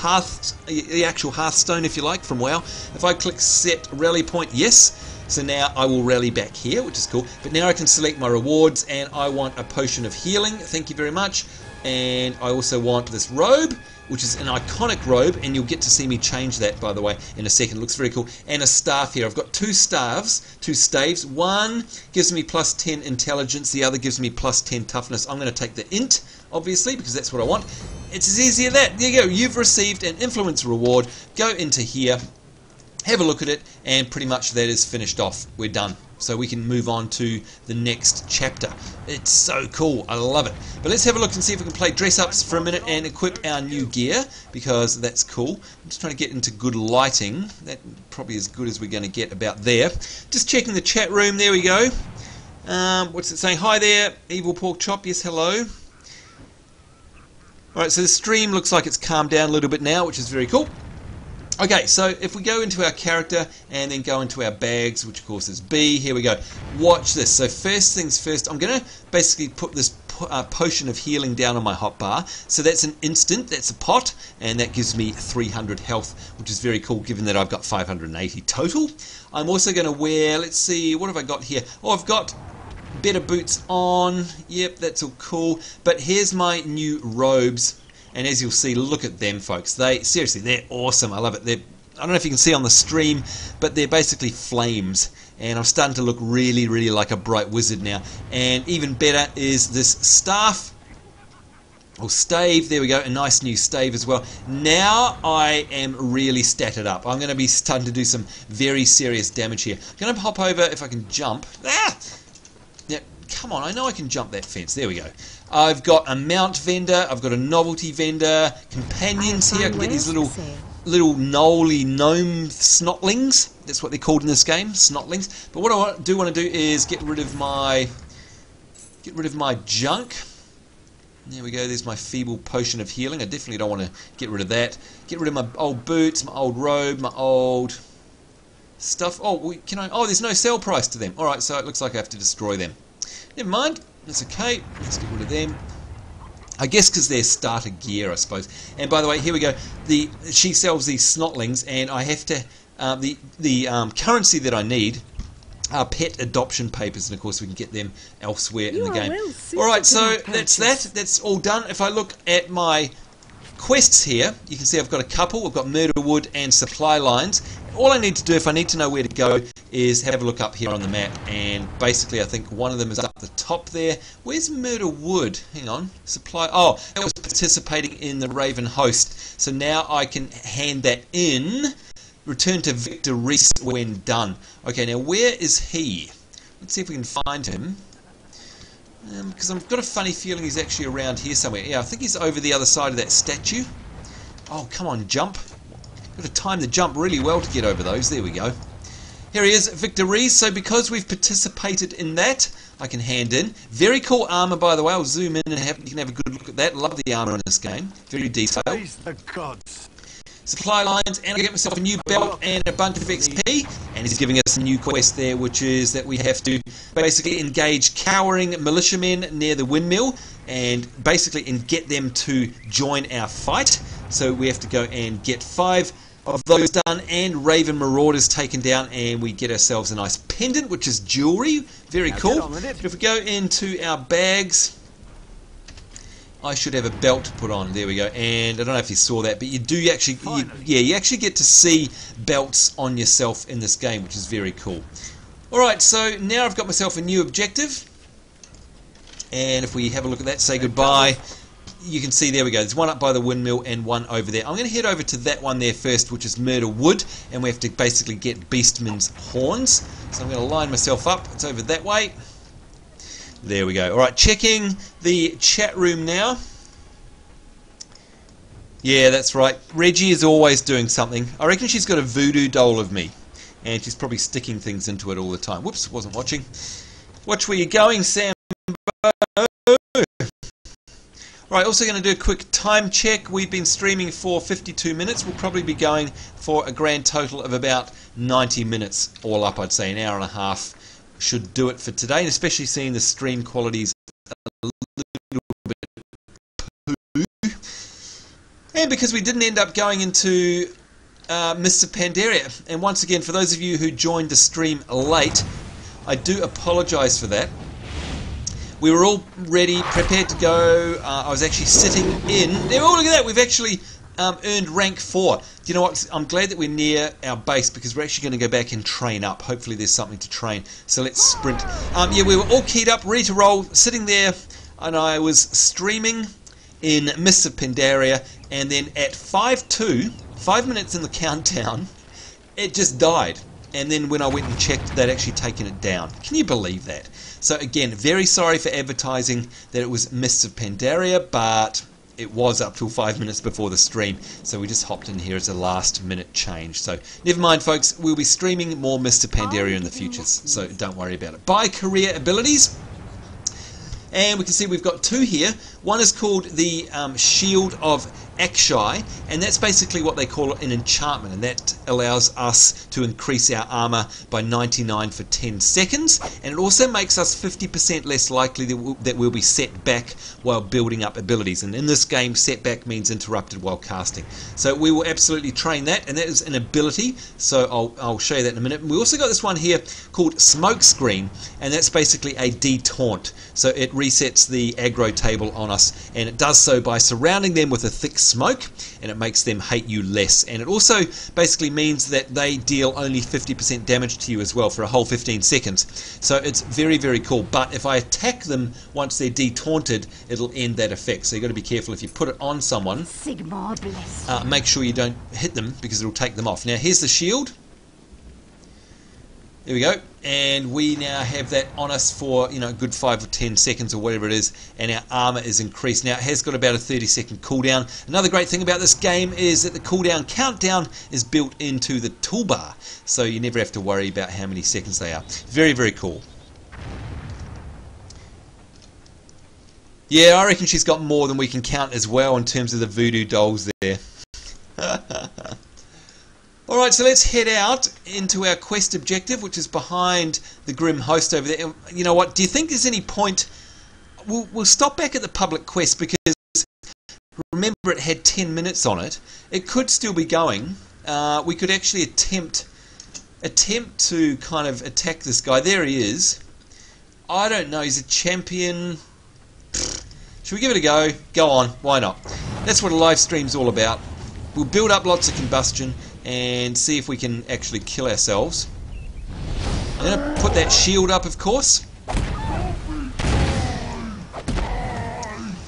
the actual Hearthstone, if you like, from WoW. If I click set rally point, yes. So now I will rally back here, which is cool. But now I can select my rewards, and I want a potion of healing. Thank you very much. And I also want this robe, which is an iconic robe, and you'll get to see me change that, by the way, in a second. It looks very cool. And a staff here. I've got two staves. One gives me plus 10 intelligence, the other gives me plus 10 toughness. I'm going to take the int, obviously, because that's what I want. It's as easy as that. There you go. You've received an influence reward. Go into here, have a look at it, and pretty much that is finished off. We're done. So we can move on to the next chapter. It's so cool. I love it. But let's have a look and see if we can play dress-ups for a minute and equip our new gear, because that's cool. I'm just trying to get into good lighting. That probably as good as we're going to get about there. Just checking the chat room. There we go. What's it saying? Hi there, Evil Pork Chop. Yes, hello. Alright, so the stream looks like it's calmed down a little bit now, which is very cool. Okay, so if we go into our character and then go into our bags, which of course is B, here we go. Watch this. So first things first, I'm going to basically put this potion of healing down on my hotbar. So that's an instant, that's a pot, and that gives me 300 health, which is very cool given that I've got 580 total. I'm also going to wear, let's see, what have I got here? Oh, I've got better boots on. Yep, that's all cool. But here's my new robes. And as you'll see, look at them, folks. Seriously, they're awesome. I love it. I don't know if you can see on the stream, but they're basically flames. And I'm starting to look really, really like a bright wizard now. And even better is this staff, or stave. There we go, a nice new stave as well. Now I am really statted up. I'm going to be starting to do some very serious damage here. I'm going to hop over if I can jump. Ah! Yeah, come on, I know I can jump that fence. There we go. I've got a mount vendor, I've got a novelty vendor, companions here. I can get these little gnolly gnome snotlings. That's what they're called in this game, snotlings. But what I do want to do is get rid of my junk. There we go, there's my feeble potion of healing. I definitely don't want to get rid of that. Get rid of my old boots, my old robe, my old stuff. Oh, there's no sell price to them. Alright, so it looks like I have to destroy them. Never mind. That's okay. Let's get rid of them. I guess because they're starter gear, I suppose. And by the way, here we go. She sells these snotlings, and I have to the currency that I need are pet adoption papers, and of course we can get them elsewhere in the game. All right, so that's that. That's all done. If I look at my quests here, you can see I've got a couple. We've got murder wood and supply lines. All I need to do, if I need to know where to go, is have a look up here on the map, and basically I think one of them is up the top there. Where's Murder Wood? Hang on. Supply. Oh, that was participating in the Raven Host. So now I can hand that in. Return to Victor Reese when done. Okay, now where is he? Let's see if we can find him. Because I've got a funny feeling he's actually around here somewhere. Yeah, I think he's over the other side of that statue. Oh, come on, jump. Got to time the jump really well to get over those. There we go. Here he is, Victor Reese. So because we've participated in that, I can hand in. Very cool armor, by the way. I'll zoom in and you can have a good look at that. Love the armor in this game. Very detailed. Praise the gods. Supply lines, and I get myself a new belt and a bunch of XP. And he's giving us a new quest there, which is that we have to basically engage cowering militiamen near the windmill and basically get them to join our fight. So we have to go and get 5 of those done, and Raven Marauders taken down, and we get ourselves a nice pendant, which is jewelry. Very cool. If we go into our bags, I should have a belt to put on. There we go. And I don't know if you saw that, but you do actually, you actually get to see belts on yourself in this game, which is very cool. Alright, so now I've got myself a new objective. And if we have a look at that, say goodbye, you can see there we go. There's one up by the windmill and one over there. I'm going to head over to that one there first, which is Murder Wood, and we have to basically get Beastman's horns. So I'm going to line myself up. It's over that way. There we go. Alright, checking the chat room now. Yeah, that's right. Reggie is always doing something. I reckon she's got a voodoo doll of me, and she's probably sticking things into it all the time. Whoops, wasn't watching. Watch where you're going, Sam. Right, also going to do a quick time check. We've been streaming for 52 minutes. We'll probably be going for a grand total of about 90 minutes all up, I'd say. An hour and a half should do it for today, and especially seeing the stream qualities a little bit poo. And because we didn't end up going into Mists of Pandaria. And once again, for those of you who joined the stream late, I do apologise for that. We were all ready, prepared to go. I was actually sitting in. Oh, look at that. We've actually earned rank 4. Do you know what? I'm glad that we're near our base because we're actually going to go back and train up. Hopefully there's something to train. So let's sprint. Yeah, we were all keyed up, ready to roll, sitting there, and I was streaming in Mists of Pandaria, and then at 5:02, 5 minutes in the countdown, it just died. And then when I went and checked, they'd actually taken it down. Can you believe that? So again, very sorry for advertising that it was Mists of Pandaria, but it was up till 5 minutes before the stream. So we just hopped in here as a last minute change. So never mind, folks. We'll be streaming more Mists of Pandaria in the future, so don't worry about it. Buy career abilities. And we can see we've got two here. One is called the Shield of Akshai, and that's basically what they call an enchantment, and that allows us to increase our armor by 99 for 10 seconds, and it also makes us 50% less likely that we'll be set back while building up abilities. And in this game, setback means interrupted while casting. So we will absolutely train that, and that is an ability, so I'll show you that in a minute. We also got this one here called Smoke Screen, and that's basically a detaunt. So it resets the aggro table on us, and it does so by surrounding them with a thick smoke, and it makes them hate you less. And it also basically means that they deal only 50% damage to you as well for a whole 15 seconds. So it's very, very cool. But if I attack them once they're detaunted, it'll end that effect. So you've got to be careful if you put it on someone. Make sure you don't hit them, because it'll take them off. Now here's the shield. There we go, and we now have that on us for, you know, a good 5 or 10 seconds or whatever it is, and our armor is increased. Now it has got about a 30-second cooldown. Another great thing about this game is that the cooldown countdown is built into the toolbar, so you never have to worry about how many seconds they are. Very, very cool. Yeah, I reckon she's got more than we can count as well in terms of the voodoo dolls there. Alright, so let's head out into our quest objective, which is behind the Grim Host over there. You know what, do you think there's any point... We'll stop back at the public quest, because remember it had 10 minutes on it. It could still be going. We could actually attempt to kind of attack this guy. There he is. I don't know, he's a champion. Should we give it a go? Go on, why not? That's what a live stream's all about. We'll build up lots of combustion and see if we can actually kill ourselves. I'm going to put that shield up, of course.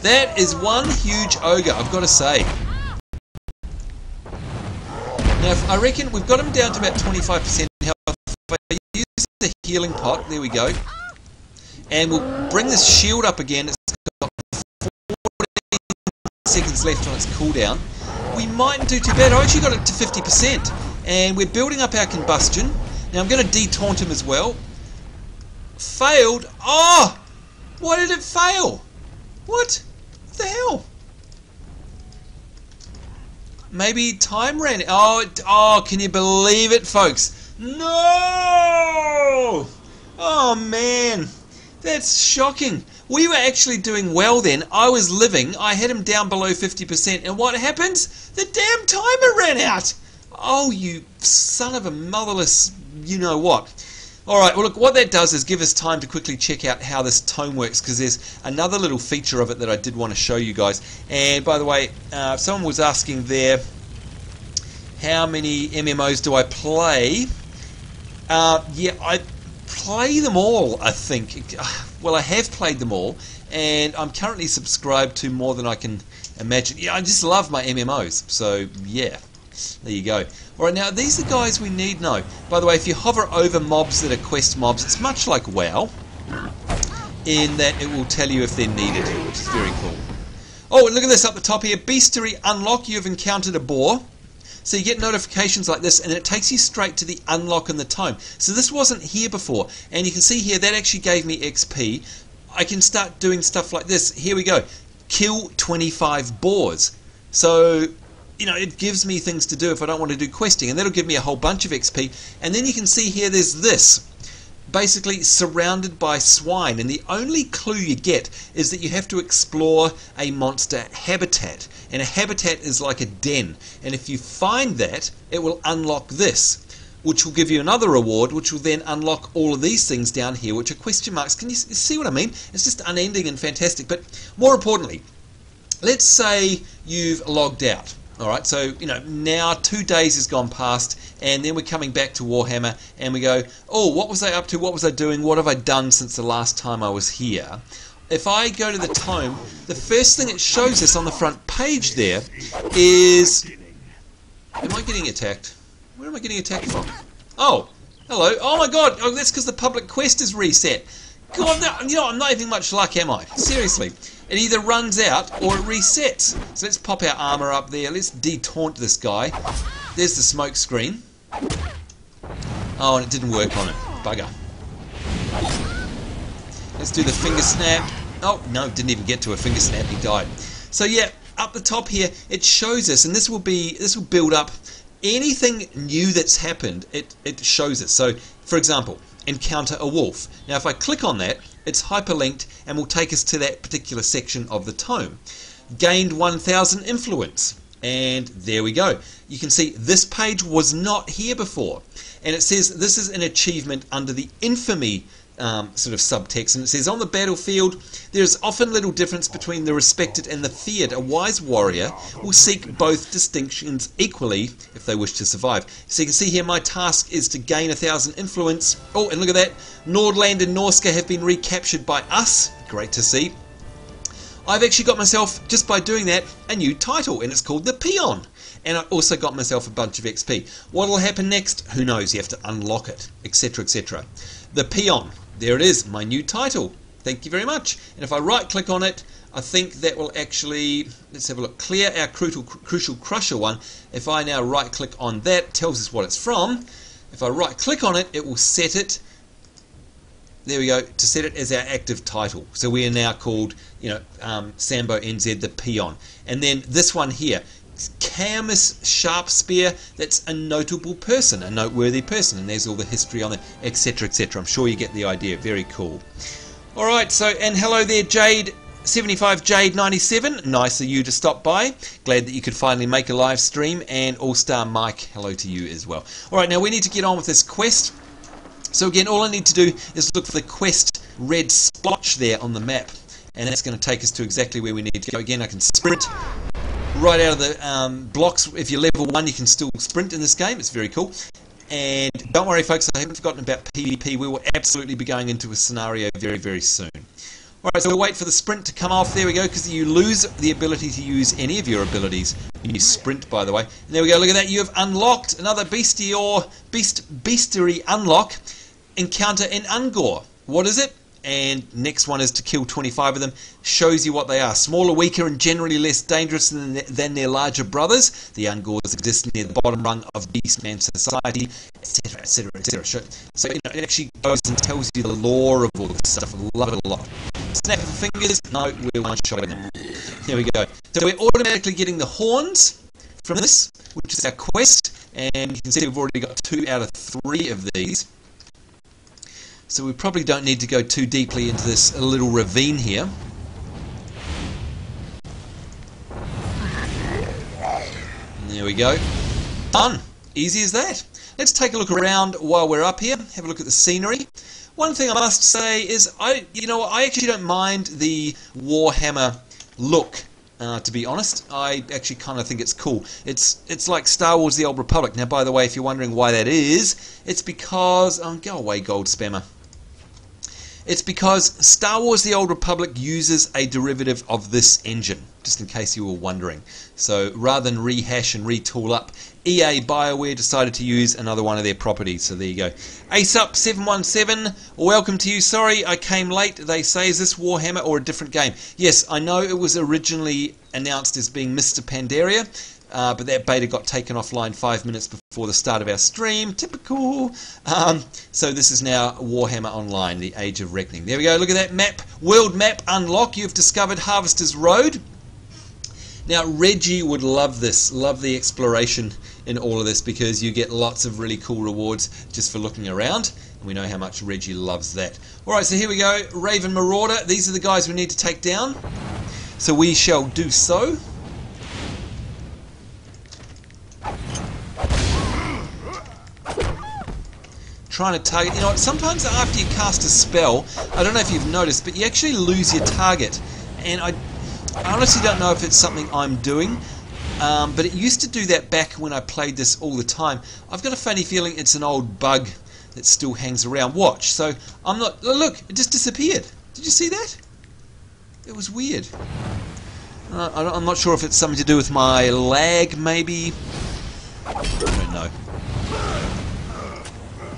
That is one huge ogre, I've got to say. Now, I reckon we've got him down to about 25% health. If I use the healing pot, there we go. And we'll bring this shield up again. It's got 14 seconds left on its cooldown. We mightn't do too bad. I actually got it to 50%, and we're building up our combustion. Now I'm going to detaunt him as well. Failed. Oh! Why did it fail? What the hell? Maybe time ran. Oh, can you believe it, folks? No! Oh man, that's shocking. We were actually doing well then. I was living. I had him down below 50%. And what happens? The damn timer ran out. Oh, you son of a motherless you-know-what. Alright, well look, what that does is give us time to quickly check out how this tome works, because there's another little feature of it that I did want to show you guys. And by the way, someone was asking there, how many MMOs do I play? Yeah, I play them all, I think. Well, I have played them all, and I'm currently subscribed to more than I can imagine. Yeah, I just love my MMOs, so yeah, there you go. Alright, now these are guys we need now. By the way, if you hover over mobs that are quest mobs, it's much like WoW, in that it will tell you if they're needed, which is very cool. Oh, and look at this up the top here. Beastery unlock, you have encountered a boar. So you get notifications like this, and it takes you straight to the unlock in the tome. So this wasn't here before, and you can see here that actually gave me XP. I can start doing stuff like this. Here we go. Kill 25 boars. So, you know, it gives me things to do if I don't want to do questing, and that'll give me a whole bunch of XP. And then you can see here there's this. Basically surrounded by swine, and the only clue you get is that you have to explore a monster habitat, and a habitat is like a den, and if you find that, it will unlock this, which will give you another reward, which will then unlock all of these things down here, which are question marks. Can you see what I mean? It's just unending and fantastic. But more importantly, let's say you've logged out. Alright, so, you know, now 2 days has gone past, and then we're coming back to Warhammer, and we go, oh, what was I up to, what was I doing, what have I done since the last time I was here? If I go to the tome, the first thing it shows us on the front page there is... Am I getting attacked? Where am I getting attacked from? Oh, hello. Oh my god, oh, that's because the public quest is reset. God, no, you know, I'm not having much luck, am I? Seriously. It either runs out or it resets. So let's pop our armor up there. Let's detaunt this guy. There's the smoke screen. Oh, and it didn't work on it. Bugger. Let's do the finger snap. Oh, no, didn't even get to a finger snap, he died. So yeah, up the top here, it shows us, and this will build up anything new that's happened, it shows us. So, for example, encounter a wolf. Now if I click on that, it's hyperlinked and will take us to that particular section of the tome. Gained 1000 influence. And there we go. You can see this page was not here before. And it says this is an achievement under the infamy sort of subtext, and it says on the battlefield there is often little difference between the respected and the feared. A wise warrior will seek both distinctions equally if they wish to survive. So you can see here my task is to gain 1000 influence. Oh, and look at that, Nordland and Norska have been recaptured by us. Great to see. I've actually got myself, just by doing that, a new title, and it's called the Peon. And I also got myself a bunch of XP. What will happen next? Who knows? You have to unlock it, etc, etc. The Peon. There it is, my new title. Thank you very much. And if I right click on it, I think that will actually, let's have a look, clear our Crucial Crusher one. If I now right click on that, it tells us what it's from. If I right click on it, it will set it, there we go, to set it as our active title. So we are now called, you know, Sambo NZ, the Peon. And then this one here, Camus Sharp Spear, that's a notable person, a noteworthy person, and there's all the history on it, etc, etc. I'm sure you get the idea. Very cool. Alright, so, and hello there Jade 75, Jade 97, nice of you to stop by. Glad that you could finally make a live stream. And All-Star Mike, hello to you as well. Alright, now we need to get on with this quest. So again, all I need to do is look for the quest red splotch there on the map, and that's going to take us to exactly where we need to go. Again, I can sprint right out of the blocks. If you're level 1, you can still sprint in this game. It's very cool. And don't worry folks, I haven't forgotten about PvP. We will absolutely be going into a scenario very, very soon. Alright, so we'll wait for the sprint to come off. There we go, because you lose the ability to use any of your abilities when you sprint, by the way. And there we go, look at that, you have unlocked another bestiary unlock. Encounter an Ungor. What is it? And next one is to kill 25 of them. Shows you what they are. Smaller, weaker, and generally less dangerous than their larger brothers. The Ungors exist near the bottom rung of Beastman society, etc, etc, etc. So you know, it actually goes and tells you the lore of all this stuff. I love it a lot. Snap of the fingers. No, we're one-shotting them. Here we go. So we're automatically getting the horns from this, which is our quest. And you can see we've already got 2 out of 3 of these. So we probably don't need to go too deeply into this little ravine here. There we go. Done. Easy as that. Let's take a look around while we're up here. Have a look at the scenery. One thing I must say is, I actually don't mind the Warhammer look. To be honest, I actually kind of think it's cool. It's like Star Wars: The Old Republic. Now, by the way, if you're wondering why that is, it's because go away, gold spammer. It's because Star Wars: The Old Republic uses a derivative of this engine, just in case you were wondering. So rather than rehash and retool up, EA BioWare decided to use another one of their properties. So there you go. AceUp717, welcome to you. Sorry I came late. They say, is this Warhammer or a different game? Yes, I know it was originally announced as being Mists of Pandaria, but that beta got taken offline 5 minutes before the start of our stream. Typical. So this is now Warhammer Online, the Age of Reckoning. There we go. Look at that map. World map unlock. You've discovered Harvester's Road. Now Reggie would love this. Love the exploration in all of this, because you get lots of really cool rewards just for looking around. We know how much Reggie loves that. Alright, so here we go. Raven Marauder. These are the guys we need to take down. So we shall do so. Trying to target, you know, sometimes after you cast a spell, I don't know if you've noticed, but you actually lose your target. And I honestly don't know if it's something I'm doing, but it used to do that back when I played this all the time. I've got a funny feeling it's an old bug that still hangs around. Watch, so I'm not, look, it just disappeared. Did you see that? It was weird. I'm not sure if it's something to do with my lag, maybe. I don't know.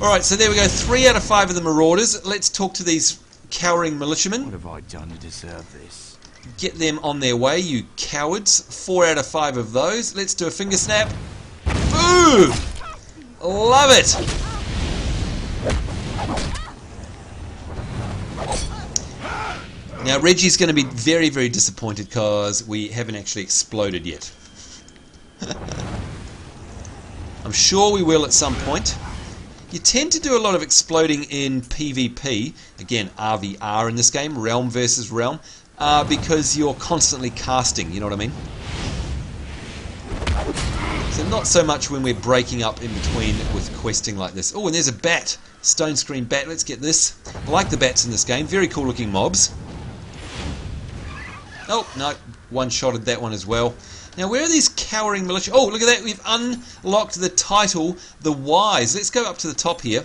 Alright, so there we go. 3 out of 5 of the Marauders. Let's talk to these cowering militiamen. What have I done to deserve this? Get them on their way, you cowards. 4 out of 5 of those. Let's do a finger snap. Boom! Love it! Now Reggie's going to be very, very disappointed because we haven't actually exploded yet. I'm sure we will at some point. You tend to do a lot of exploding in PvP, again RVR in this game, realm versus realm, because you're constantly casting, you know what I mean? So not so much when we're breaking up in between with questing like this. Oh, and there's a bat, stone screen bat, let's get this. I like the bats in this game, very cool looking mobs. Oh, no, one-shotted that one as well. Now, where are these cowering militia? Oh, look at that. We've unlocked the title, The Wise. Let's go up to the top here.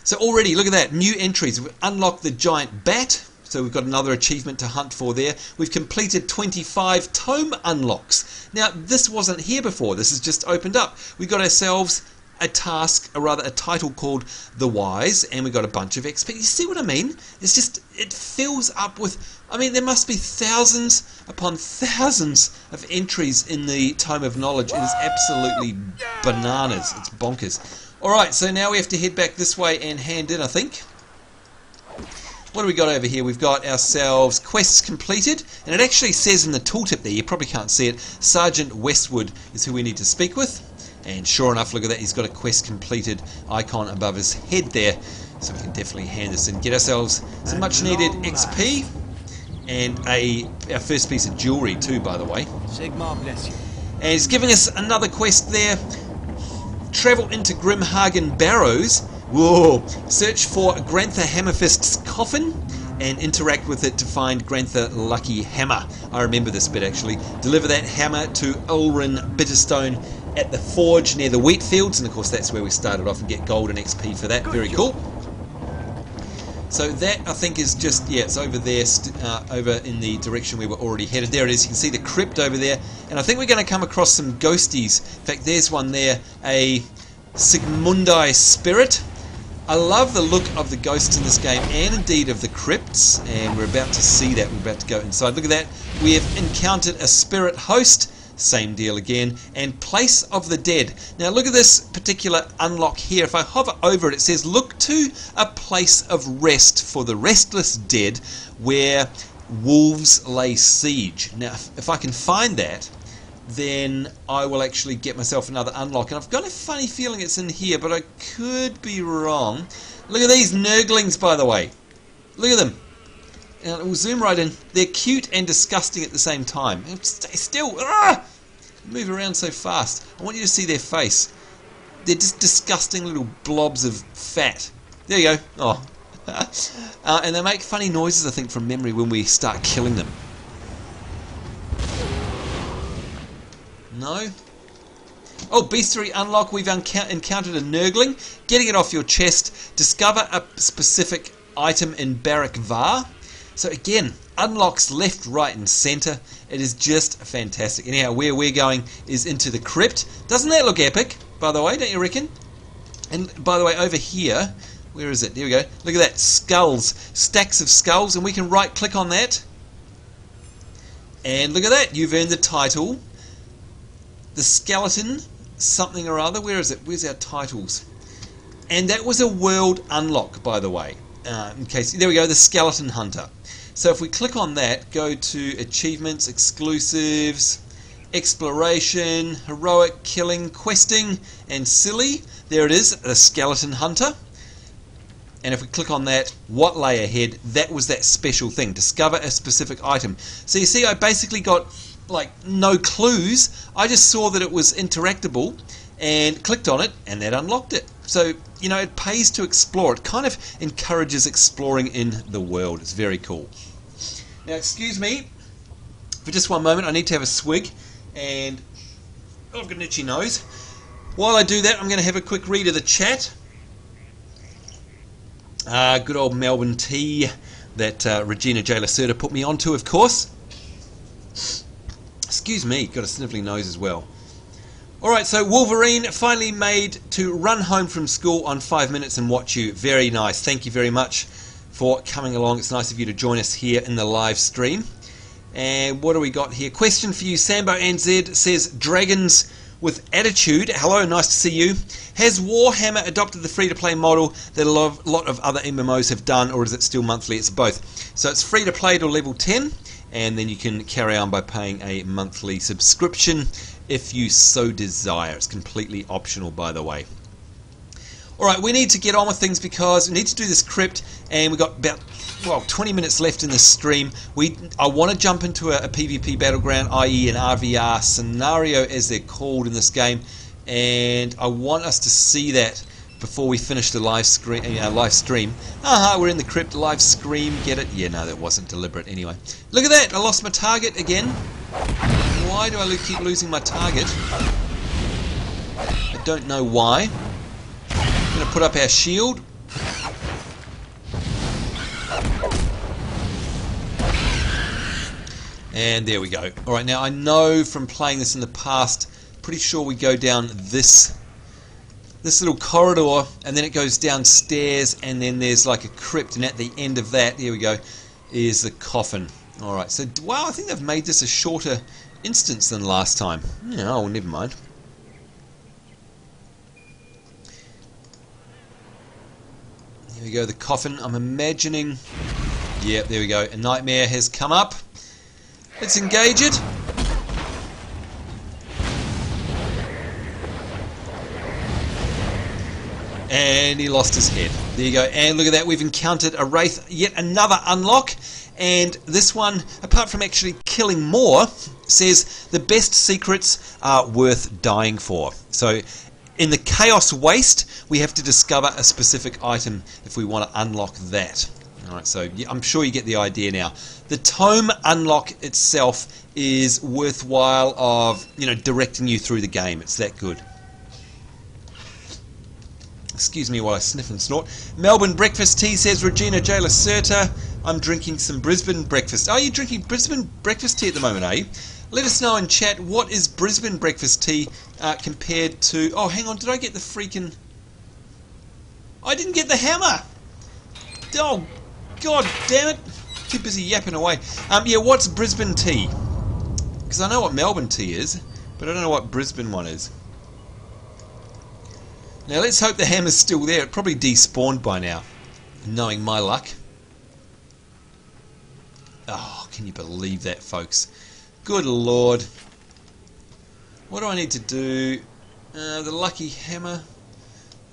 So already, look at that. New entries. We've unlocked the giant bat. So we've got another achievement to hunt for there. We've completed 25 tome unlocks. Now, this wasn't here before. This has just opened up. We've got ourselves a task, or rather a title called The Wise, and we've got a bunch of XP. You see what I mean? It's just, it fills up with, I mean, there must be thousands upon thousands of entries in the Tome of Knowledge. It is absolutely bananas. It's bonkers. Alright, so now we have to head back this way and hand in, I think. What do we got over here? We've got ourselves quests completed, and it actually says in the tooltip there, you probably can't see it, Sergeant Westwood is who we need to speak with. And sure enough, look at that, he's got a quest completed icon above his head there. So we can definitely hand this in. Get ourselves some much needed XP. And our first piece of jewellery too, by the way. Sigmar bless you. And he's giving us another quest there. Travel into Grimhagen Barrows. Whoa! Search for Grantha Hammerfist's coffin and interact with it to find Grantha Lucky Hammer. I remember this bit actually. Deliver that hammer to Ulrin Bitterstone at the forge near the wheat fields, and of course that's where we started off and get gold and XP for that. Very cool. So that I think is just, yeah, it's over there, over in the direction we were already headed. There it is, you can see the crypt over there, and I think we're going to come across some ghosties. In fact, there's one there, a Sigmundi spirit. I love the look of the ghosts in this game, and indeed of the crypts, and we're about to see that. We're about to go inside. Look at that. We have encountered a spirit host. Same deal again. And Place of the Dead. Now look at this particular unlock here. If I hover over it, it says look to a place of rest for the restless dead where wolves lay siege. Now if I can find that, then I will actually get myself another unlock. And I've got a funny feeling it's in here, but I could be wrong. Look at these nurglings, by the way. Look at them. And we'll zoom right in. They're cute and disgusting at the same time. Stay still. Ah! Move around so fast. I want you to see their face. They're just disgusting little blobs of fat. There you go. Oh. And they make funny noises, I think, from memory when we start killing them. No? Oh, Bestiary unlock. We've encountered a nurgling. Getting it off your chest. Discover a specific item in Barak Var. So again, unlocks left, right and centre. It is just fantastic. Anyhow, where we're going is into the crypt. Doesn't that look epic, by the way, don't you reckon? And by the way, over here, where is it? There we go. Look at that, skulls. Stacks of skulls, and we can right click on that. And look at that, you've earned the title. The skeleton, something or other. Where is it? Where's our titles? And that was a world unlock, by the way. In case, there we go, the Skeleton Hunter. So if we click on that, go to achievements, exclusives, exploration, heroic, killing, questing, and silly. There it is, the Skeleton Hunter. And if we click on that, what lay ahead? That was that special thing. Discover a specific item. So you see, I basically got like no clues. I just saw that it was interactable and clicked on it, and that unlocked it. So, you know, it pays to explore. It kind of encourages exploring in the world. It's very cool. Now, excuse me for just one moment. I need to have a swig, and oh, I've got an itchy nose. While I do that, I'm going to have a quick read of the chat. Good old Melbourne tea that Regina J. Lacerda put me onto, of course. Excuse me, got a snivelling nose as well. Alright, so Wolverine finally made to run home from school on 5 minutes and watch you. Very nice. Thank you very much for coming along. It's nice of you to join us here in the live stream. And what do we got here? Question for you. Sambo NZ says, dragons with Attitude. Hello, nice to see you. Has Warhammer adopted the free-to-play model that a lot of other MMOs have done, or is it still monthly? It's both. So it's free-to-play till level 10, and then you can carry on by paying a monthly subscription if you so desire. It's completely optional, by the way. Alright, we need to get on with things because we need to do this crypt, and we've got about 20 minutes left in this stream. I want to jump into a PvP battleground, i.e. an RVR scenario as they're called in this game, and I want us to see that before we finish the live stream. We're in the crypt, live stream, get it? Yeah, no, that wasn't deliberate anyway. Look at that, I lost my target again. Why do I keep losing my target? I don't know why. I'm going to put up our shield. And there we go. Alright, now I know from playing this in the past, pretty sure we go down this little corridor, and then it goes downstairs, and then there's like a crypt, and at the end of that, here we go, is the coffin. Alright, so wow, I think they've made this a shorter instance than last time. Yeah, oh, never mind. Here we go, the coffin. I'm imagining... Yep, there we go. A nightmare has come up. Let's engage it. And he lost his head. There you go. And look at that, we've encountered a wraith, yet another unlock. And this one, apart from actually killing more, says the best secrets are worth dying for. So in the Chaos Waste, we have to discover a specific item if we want to unlock that. Alright, so I'm sure you get the idea now. The tome unlock itself is worthwhile of, directing you through the game. It's that good. Excuse me while I sniff and snort. Melbourne breakfast tea, says Regina J. Lacerta. I'm drinking some Brisbane breakfast. Are you drinking Brisbane breakfast tea at the moment, are you? Let us know in chat, what is Brisbane breakfast tea compared to... Oh, hang on, did I get the freaking... I didn't get the hammer! Oh, god damn it! Too busy yapping away. Yeah, what's Brisbane tea? Because I know what Melbourne tea is, but I don't know what Brisbane one is. Now let's hope the hammer's still there. It probably despawned by now, knowing my luck. Oh, can you believe that, folks? Good lord. What do I need to do? The lucky hammer.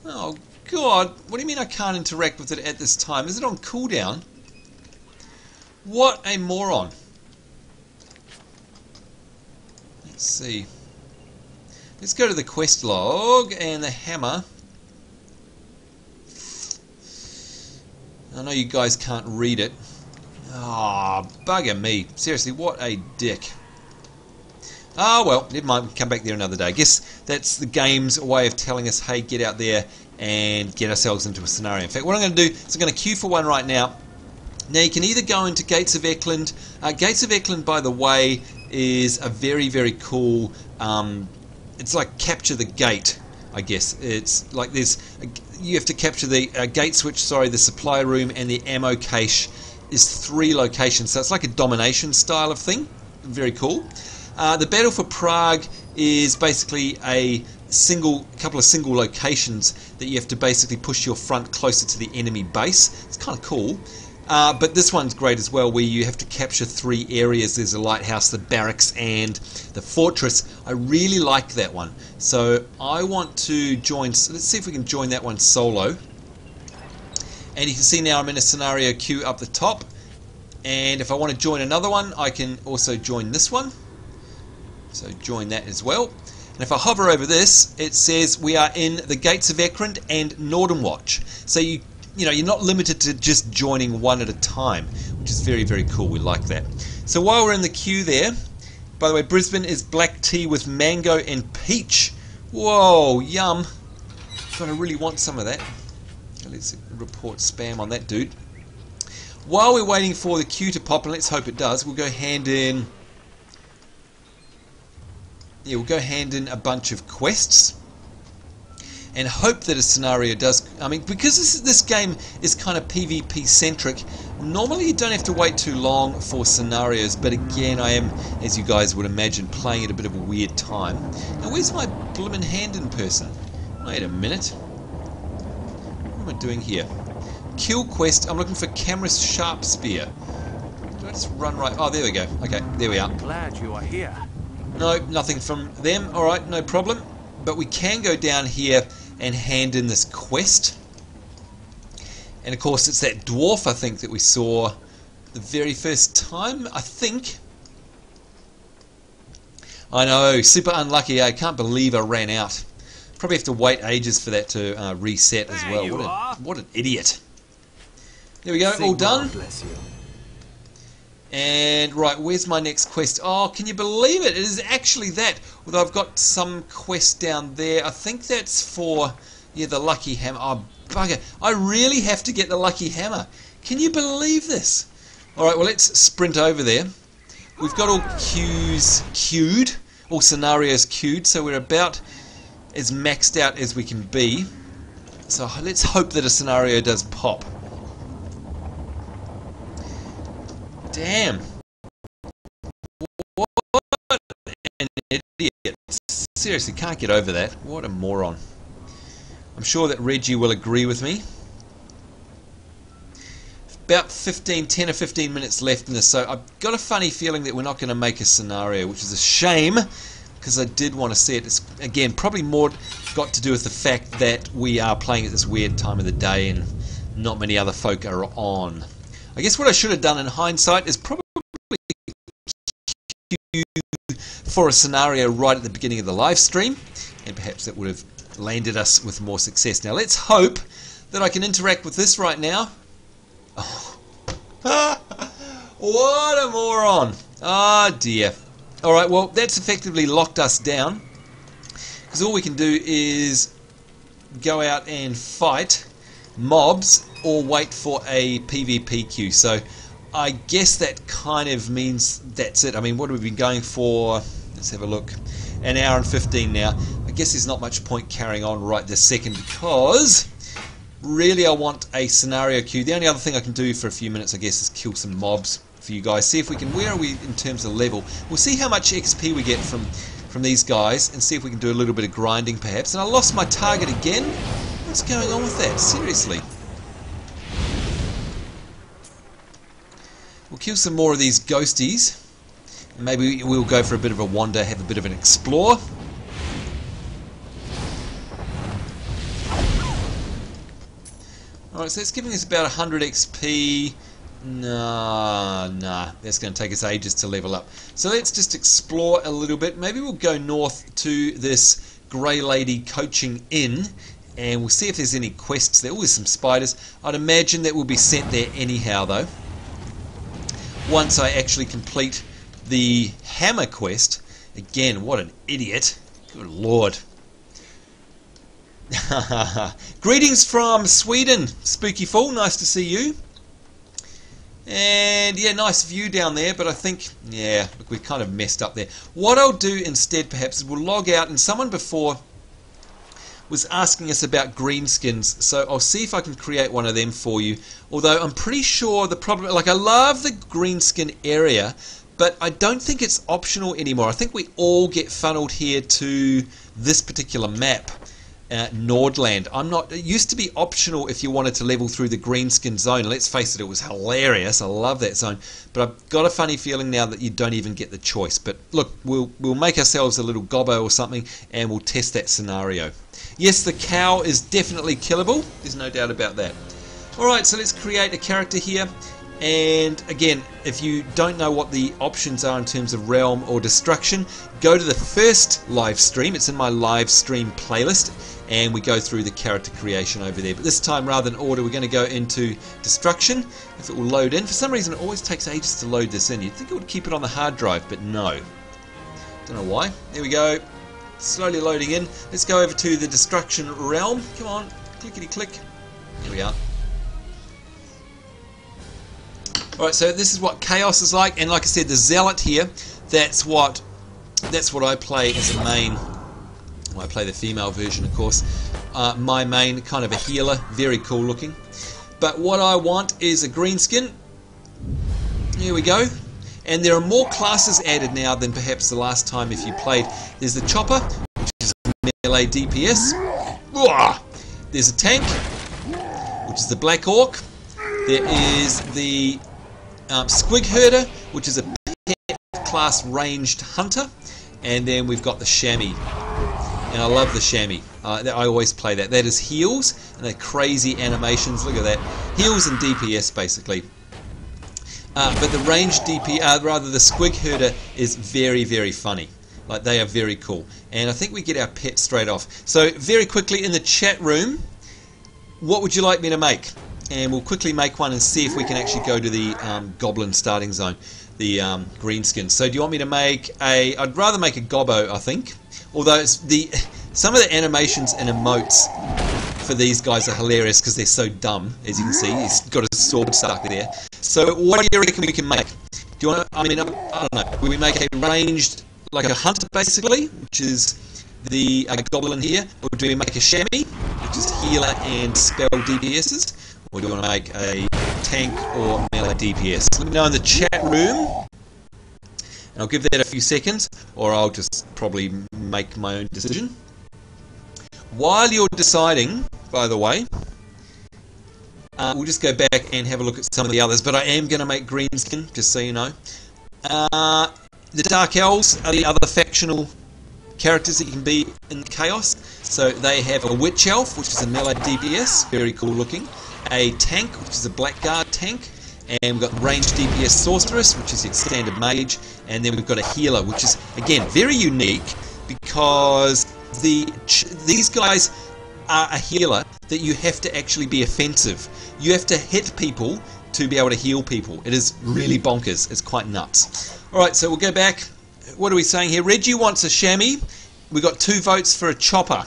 Oh god, what do you mean I can't interact with it at this time? Is it on cooldown? What a moron. Let's see. Let's go to the quest log and the hammer. I know you guys can't read it. Ah, oh, bugger me. Seriously, what a dick. Ah, well, never mind. We'll come back there another day. I guess that's the game's way of telling us, hey, get out there and get ourselves into a scenario. In fact, what I'm going to do is I'm going to queue for one right now. Now, you can either go into Gates of Eklund. Gates of Eklund, by the way, is a very, very cool... it's like capture the gate, I guess. It's like you have to capture the gate switch, the supply room, and the ammo cache is 3 locations. So it's like a domination style of thing. Very cool. The Battle for Prague is basically a couple of single locations that you have to basically push your front closer to the enemy base. It's kind of cool. But this one's great as well, where you have to capture 3 areas. There's a lighthouse, the barracks, and the fortress. I really like that one. So I want to join... Let's see if we can join that one solo. And you can see now I'm in a scenario queue up the top. And if I want to join another one, I can also join this one. So join that as well. And if I hover over this, it says we are in the Gates of Eklund and Nordenwatch. So you're not limited to just joining one at a time, which is very, very cool. We like that. So while we're in the queue there, by the way, Brisbane is black tea with mango and peach. Whoa, yum. God, I really want some of that. Let's report spam on that dude. While we're waiting for the queue to pop, and let's hope it does, we'll go hand in... Yeah, we'll go hand in a bunch of quests. and hope that a scenario does. I mean, because this game is kind of PvP centric, normally you don't have to wait too long for scenarios, but again, I am, as you guys would imagine, playing at a bit of a weird time. Now, where's my blimmin' hand in person? Wait a minute. What am I doing here? Kill quest. I'm looking for Camera's Sharp Spear. Do I just run right? Oh, there we go. Okay, there we are. Glad you are here. No, nothing from them. Alright, no problem. But we can go down here and hand in this quest. And of course it's that dwarf, I think, that we saw the very first time, I think. I know, super unlucky. I can't believe I ran out. Probably have to wait ages for that to reset as well. What an idiot. There we go, all done. Bless you. And right, where's my next quest? Oh, can you believe it? It is actually that. Although I've got some quest down there. I think that's for, yeah, the lucky hammer. Oh, bugger. I really have to get the lucky hammer. Can you believe this? Alright, well, let's sprint over there. We've got all queues queued. All scenarios queued. So we're about as maxed out as we can be. So let's hope that a scenario does pop. Damn. What an idiot. Seriously, can't get over that. What a moron. I'm sure that Reggie will agree with me. About 10 or 15 minutes left in this, so I've got a funny feeling that we're not going to make a scenario, which is a shame, because I did want to see it. It's, again, probably more got to do with the fact that we are playing at this weird time of the day and not many other folk are on. I guess what I should have done in hindsight is probably queue for a scenario right at the beginning of the live stream, and perhaps that would have landed us with more success. Now let's hope that I can interact with this right now. Oh. What a moron. Ah, dear. Alright, well, that's effectively locked us down, because all we can do is go out and fight mobs or wait for a PvP queue. So I guess that kind of means that's it. I mean, what have we been going for? Let's have a look. An hour and 15 now. I guess there's not much point carrying on right this second, because really I want a scenario queue. The only other thing I can do for a few minutes, I guess, is kill some mobs for you guys. See if we can, where are we in terms of level? We'll see how much XP we get from these guys and see if we can do a little bit of grinding perhaps. And I lost my target again. What's going on with that? Seriously. We'll kill some more of these ghosties. And maybe we'll go for a bit of a wander, have a bit of an explore. Alright, so it's giving us about 100 XP. Nah, that's going to take us ages to level up. So let's just explore a little bit. Maybe we'll go north to this Grey Lady Coaching Inn, and we'll see if there's any quests there. Oh, there's some spiders. I'd imagine that will be sent there anyhow, though. Once I actually complete the hammer quest. Again, what an idiot. Good lord. Greetings from Sweden, Spooky Fool. Nice to see you. And yeah, nice view down there, but I think, yeah, look, we kind of messed up there. What I'll do instead perhaps is we'll log out, and someone before was asking us about greenskins, so I'll see if I can create one of them for you. Although I'm pretty sure the problem, like, I love the greenskin area, but I don't think it's optional anymore. I think we all get funneled here to this particular map, Nordland. It used to be optional if you wanted to level through the greenskin zone. Let's face it, it was hilarious. I love that zone. But I've got a funny feeling now that you don't even get the choice. But look, we'll make ourselves a little gobbo or something, and we'll test that scenario. Yes, the cow is definitely killable. There's no doubt about that. Alright, so let's create a character here. And again, if you don't know what the options are in terms of realm or destruction, go to the first live stream. It's in my live stream playlist, and we go through the character creation over there. But this time, rather than order, we're going to go into destruction. If it will load in. For some reason, it always takes ages to load this in. You'd think it would keep it on the hard drive, but no. Don't know why. There we go. Slowly loading in. Let's go over to the destruction realm. Come on, clickety click. Here we are. Alright, so this is what chaos is like, and like I said, the zealot here, that's what I play as a main. Well, I play the female version, of course. my main, kind of a healer, very cool looking. But what I want is a green skin. Here we go. And there are more classes added now than perhaps the last time if you played. There's the Chopper, which is melee DPS. There's a tank, which is the Black Orc. There is the Squig Herder, which is a pet class ranged hunter. And then we've got the Chamois. And I love the Chamois. I always play that. That is heals, and they're crazy animations. Look at that. Heals and DPS, basically. But the ranged DPS, rather the Squig Herder, is very, very funny. Like, they are very cool. And I think we get our pet straight off. So, very quickly, in the chat room, what would you like me to make? And we'll quickly make one and see if we can actually go to the Goblin starting zone. The green skin. So do you want me to make a... I'd rather make a Gobbo, I think. Although it's some of the animations and emotes for these guys are hilarious because they're so dumb, as you can see. He's got a sword stuck there. So what do you reckon we can make? Do you want to... I mean, I don't know. Will we make a ranged... like a hunter, basically, which is the Goblin here? Or do we make a Chamois, which is healer and spell DPSs? Or do you want to make a tank or melee DPS? Let me know in the chat room. And I'll give that a few seconds, or I'll just probably make my own decision. While you're deciding, by the way, we'll just go back and have a look at some of the others. But I am going to make green skin, just so you know. The Dark Elves are the other factional characters that you can be in Chaos. So they have a Witch Elf, which is a melee DPS, very cool looking. A tank, which is a Blackguard tank, and we've got ranged DPS Sorceress, which is the standard mage, and then we've got a healer, which is again very unique because these guys are a healer that you have to actually be offensive. You have to hit people to be able to heal people. It is really bonkers. It's quite nuts. All right, so we'll go back. What are we saying here? Reggie wants a Chamois. We got 2 votes for a Chopper.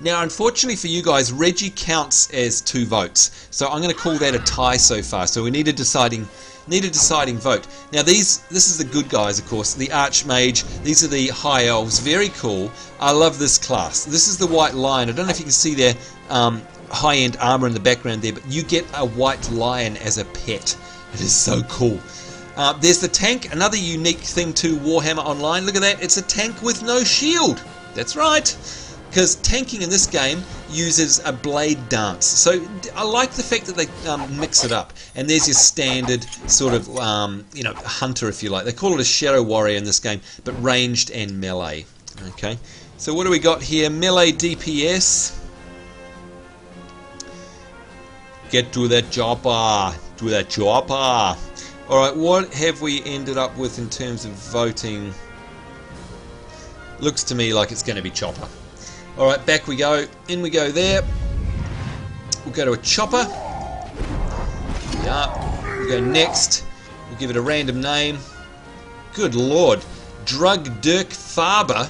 Now, unfortunately for you guys, Reggie counts as 2 votes, so I'm going to call that a tie so far. So we need a deciding vote. Now, this is the good guys, of course. The Archmage. These are the High Elves. Very cool. I love this class. This is the White Lion. I don't know if you can see their high-end armor in the background there, but you get a White Lion as a pet. It is so cool. There's the tank. Another unique thing to Warhammer Online. Look at that. It's a tank with no shield. That's right. Because tanking in this game uses a blade dance. So I like the fact that they mix it up. And there's your standard sort of, you know, hunter, if you like. They call it a shadow warrior in this game, but ranged and melee. Okay. So what do we got here? Melee DPS. Get to that chopper. To that chopper. Alright, what have we ended up with in terms of voting? Looks to me like it's going to be Chopper. Alright, back we go. In we go there. We'll go to a Chopper. Yeah. We'll go next. We'll give it a random name. Good lord. Drug Dirk Faber.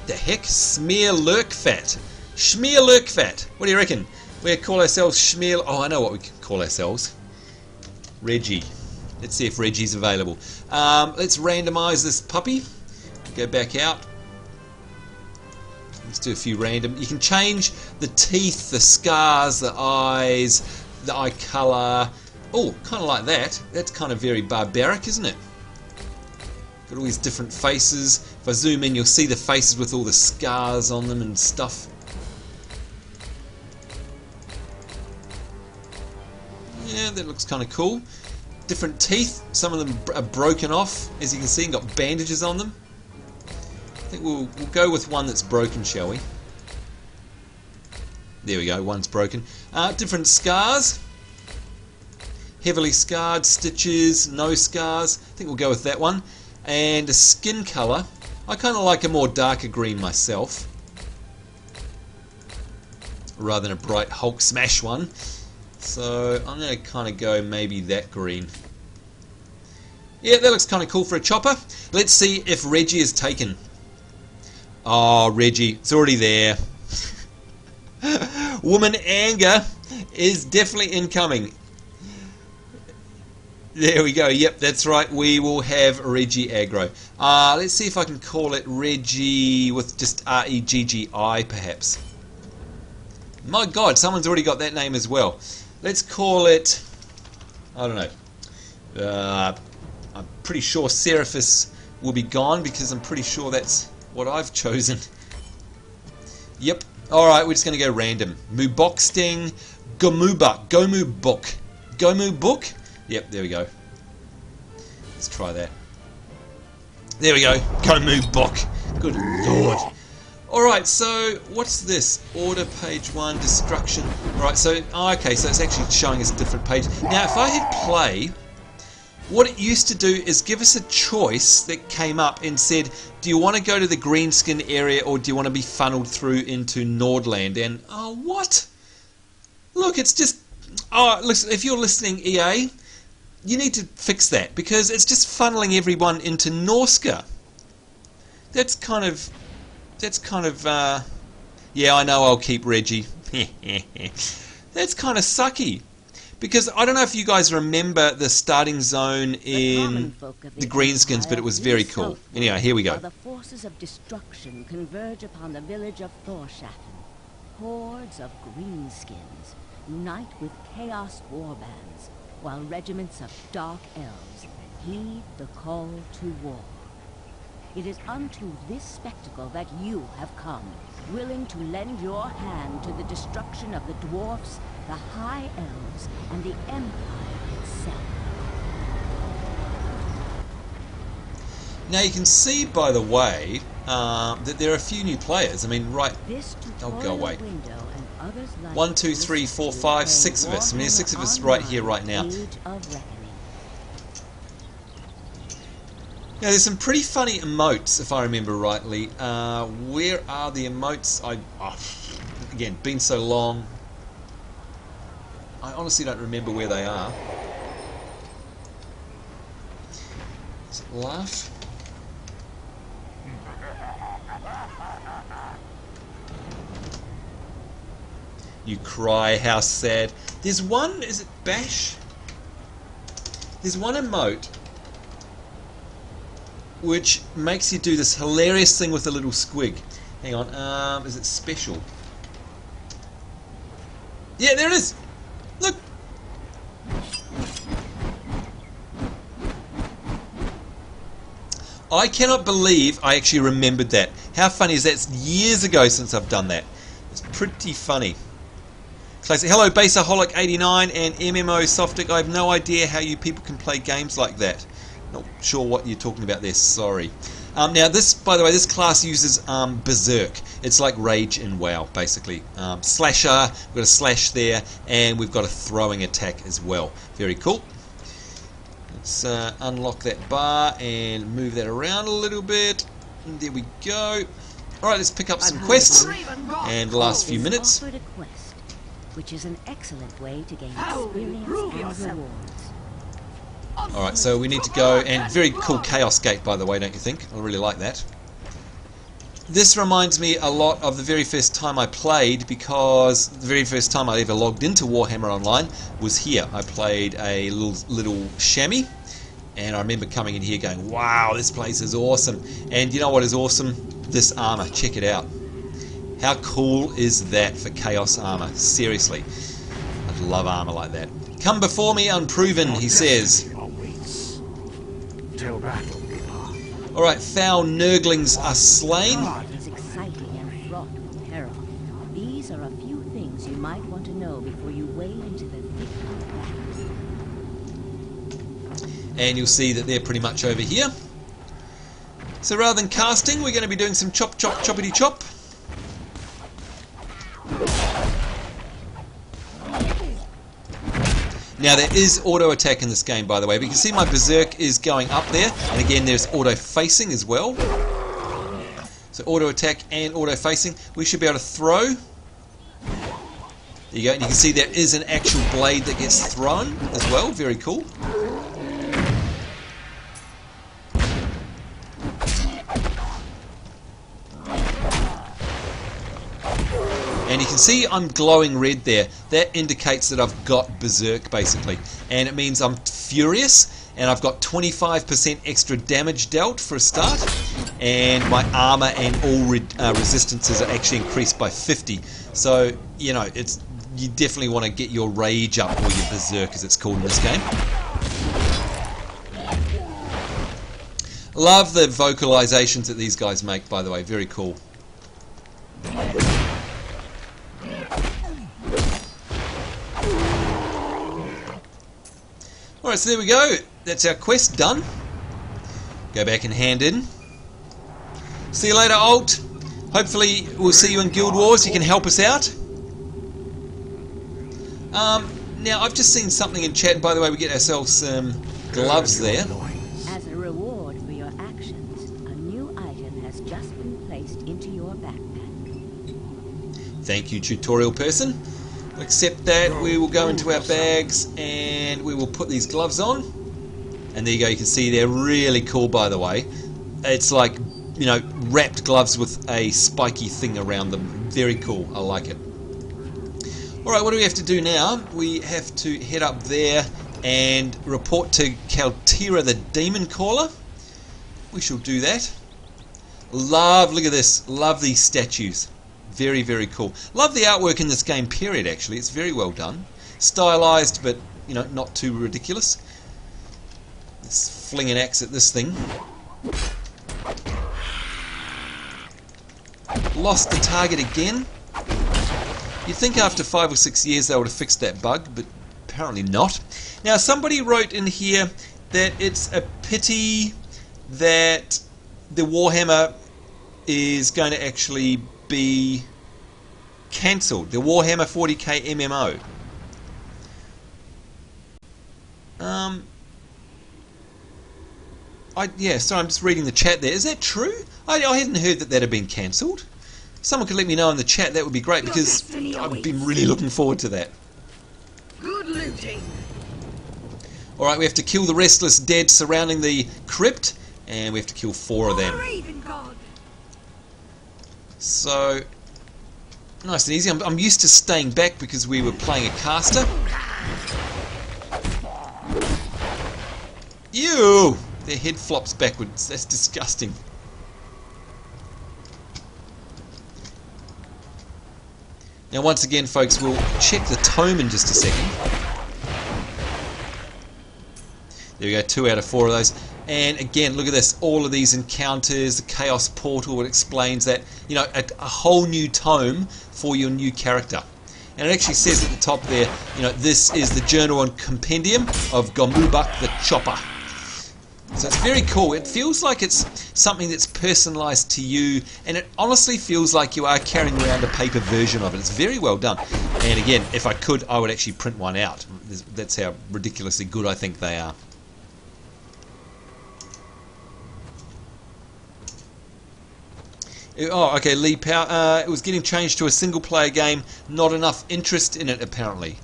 The heck? Smear Lurkfat. Schmear Lurkfat. What do you reckon? We'll call ourselves Schmear... Oh, I know what we can call ourselves. Reggie. Let's see if Reggie's available. Let's randomize this puppy. Go back out. Let's do a few random. You can change the teeth, the scars, the eyes, the eye colour. Oh, kind of like that. That's kind of very barbaric, isn't it? Got all these different faces. If I zoom in, you'll see the faces with all the scars on them and stuff. Yeah, that looks kind of cool. Different teeth. Some of them are broken off, as you can see, and got bandages on them. I think we'll go with one that's broken, shall we? There we go, one's broken. Different scars. Heavily scarred, stitches, no scars. I think we'll go with that one. And a skin colour. I kind of like a more darker green myself, rather than a bright Hulk smash one. So I'm going to kind of go maybe that green. Yeah, that looks kind of cool for a Chopper. Let's see if Reggie is taken. Oh, Reggie, it's already there. Woman anger is definitely incoming. There we go. Yep, that's right. We will have Reggie aggro. Let's see if I can call it Reggie with just R-E-G-G-I, perhaps. My God, someone's already got that name as well. Let's call it, I don't know. I'm pretty sure Seraphis will be gone because I'm pretty sure that's what I've chosen. Yep. Alright, we're just going to go random. Muboksting Gomubuk. Gomubuk. Gomubuk? Yep, there we go. Let's try that. There we go. Gomubuk. Good lord. Alright, so what's this? Order page 1, destruction. Alright, so, okay, so it's actually showing us a different page. Now, if I hit play, what it used to do is give us a choice that came up and said, do you want to go to the Greenskin area or do you want to be funneled through into Nordland? And, oh, what? Look, it's just, oh, listen, if you're listening, EA, you need to fix that because it's just funneling everyone into Norska. That's kind of, yeah, I know I'll keep Reggie. That's kind of sucky. Because I don't know if you guys remember the starting zone in the Greenskins, but it was very cool. Anyhow, here we go. The forces of destruction converge upon the village of Thorshafen. Hordes of Greenskins unite with chaos warbands, while regiments of dark elves heed the call to war. It is unto this spectacle that you have come, willing to lend your hand to the destruction of the dwarfs, the High Elves, and the Empire itself. Now you can see, by the way, that there are a few new players. I mean, right... Oh, go away. 1, 2, 3, 4, 5, 6 of us. I mean, there's 6 of us right here, right now. Now, there's some pretty funny emotes, if I remember rightly. Where are the emotes? Again, been so long. I honestly don't remember where they are. Is it laugh? You cry, how sad. There's one, is it bash? There's one emote which makes you do this hilarious thing with a little squig. Hang on, is it special? Yeah, there it is! Look! I cannot believe I actually remembered that. How funny is that? It's years ago since I've done that. It's pretty funny. Classic. Hello, Baseaholic89 and MMO Softic. I have no idea how you people can play games like that. Not sure what you're talking about there, sorry. Now this, by the way, this class uses Berserk. It's like Rage in WoW, basically. Slasher, we've got a slash there, and we've got a throwing attack as well. Very cool. Let's unlock that bar and move that around a little bit. And there we go. Alright, let's pick up some quests. And the last few minutes. Which is an excellent way to gain experience and rewards. Alright, so we need to go, and very cool Chaos Gate, by the way, don't you think? I really like that. This reminds me a lot of the very first time I played, because the very first time I ever logged into Warhammer Online was here. I played a little chamois, and I remember coming in here going, wow, this place is awesome. And you know what is awesome? This armor, check it out. How cool is that for Chaos armor? Seriously, I love armor like that. Come before me unproven, he says. Alright, foul nurglings are slain. It is exciting and fraught with peril. These are a few things you might want to know before you wade into the thick of battle. And you'll see that they're pretty much over here. So rather than casting, we're going to be doing some chop chop choppity chop. Now there is auto attack in this game, by the way, but you can see my Berserk is going up there, and again there's auto facing as well. So auto attack and auto facing. We should be able to throw. There you go, and you can see there is an actual blade that gets thrown as well. Very cool. And you can see I'm glowing red there. That indicates that I've got Berserk, basically. And it means I'm furious, and I've got 25% extra damage dealt for a start, and my armor and all resistances are actually increased by 50. So you know, you definitely want to get your rage up, or your berserk as it's called in this game. Love the vocalizations that these guys make, by the way, very cool. Alright, so there we go. That's our quest done. Go back and hand in. See you later, Alt. Hopefully we'll see you in Guild Wars. You can help us out. Now, I've just seen something in chat. By the way, we get ourselves some gloves there. As a reward for your actions, a new item has just been placed into your backpack. Thank you, tutorial person. Accept that. We will go into our bags and we will put these gloves on. And there you go. You can see they're really cool, by the way. It's like, you know, wrapped gloves with a spiky thing around them. Very cool. I like it. Alright, what do we have to do now? We have to head up there and report to Kaltira the Demon Caller. We shall do that. Look at this. Love these statues. Very, very cool. Love the artwork in this game, period, actually. It's very well done. Stylized, but, you know, not too ridiculous. Let's fling an axe at this thing. Lost the target again. You'd think after 5 or 6 years they would have fixed that bug, but apparently not. Now, somebody wrote in here that it's a pity that the Warhammer is going to actually be cancelled. The Warhammer 40k MMO. Yeah, sorry, I'm just reading the chat there. Is that true? I hadn't heard that had been cancelled. Someone could let me know in the chat. That would be great, because I've been really looking forward to that. Good looting. Alright, we have to kill the restless dead surrounding the crypt, and we have to kill 4 of them. So, nice and easy. I'm used to staying back because we were playing a caster. Ew! Their head flops backwards. That's disgusting. Now, once again, folks, we'll check the tome in just a second. There we go, 2 out of 4 of those. And again, look at this, all of these encounters, the Chaos Portal, it explains that, you know, a whole new tome for your new character. And it actually says at the top there, you know, this is the journal and compendium of Gomubak the Chopper. So it's very cool. It feels like it's something that's personalised to you, and it honestly feels like you are carrying around a paper version of it. It's very well done. And again, if I could, I would actually print one out. That's how ridiculously good I think they are. Oh, okay, Lee Power. It was getting changed to a single-player game. Not enough interest in it, apparently.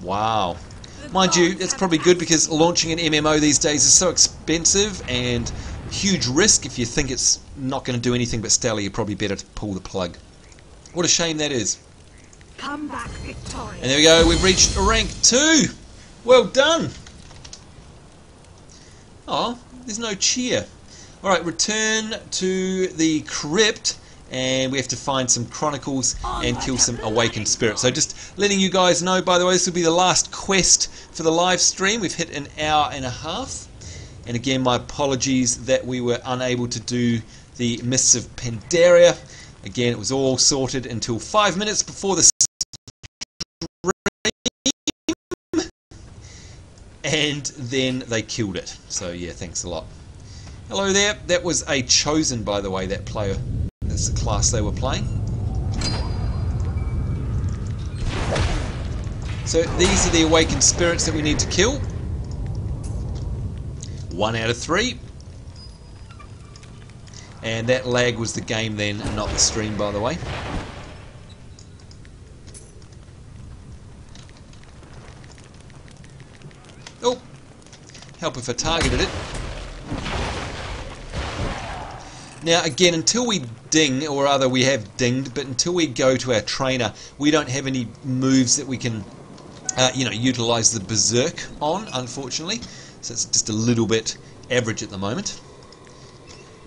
Wow. Mind you, that's probably good, because launching an MMO these days is so expensive and huge risk. If you think it's not going to do anything but stellar, you're probably better to pull the plug. What a shame that is. Come back victorious. And there we go. We've reached rank 2. Well done. Oh, there's no cheer. Alright, return to the crypt, and we have to find some chronicles and kill some awakened spirits. So just letting you guys know, by the way, this will be the last quest for the live stream. We've hit an hour and a half. And again, my apologies that we were unable to do the Mists of Pandaria. Again, it was all sorted until 5 minutes before the stream. And then they killed it. So yeah, thanks a lot. Hello there. That was a chosen, by the way, that player. That's the class they were playing. So these are the awakened spirits that we need to kill. 1 out of 3. And that lag was the game then, not the stream, by the way. Oh! Help if I targeted it. Now again, until we ding, or rather we have dinged, but until we go to our trainer, we don't have any moves that we can, you know, utilise the berserk on, unfortunately. so it's just a little bit average at the moment.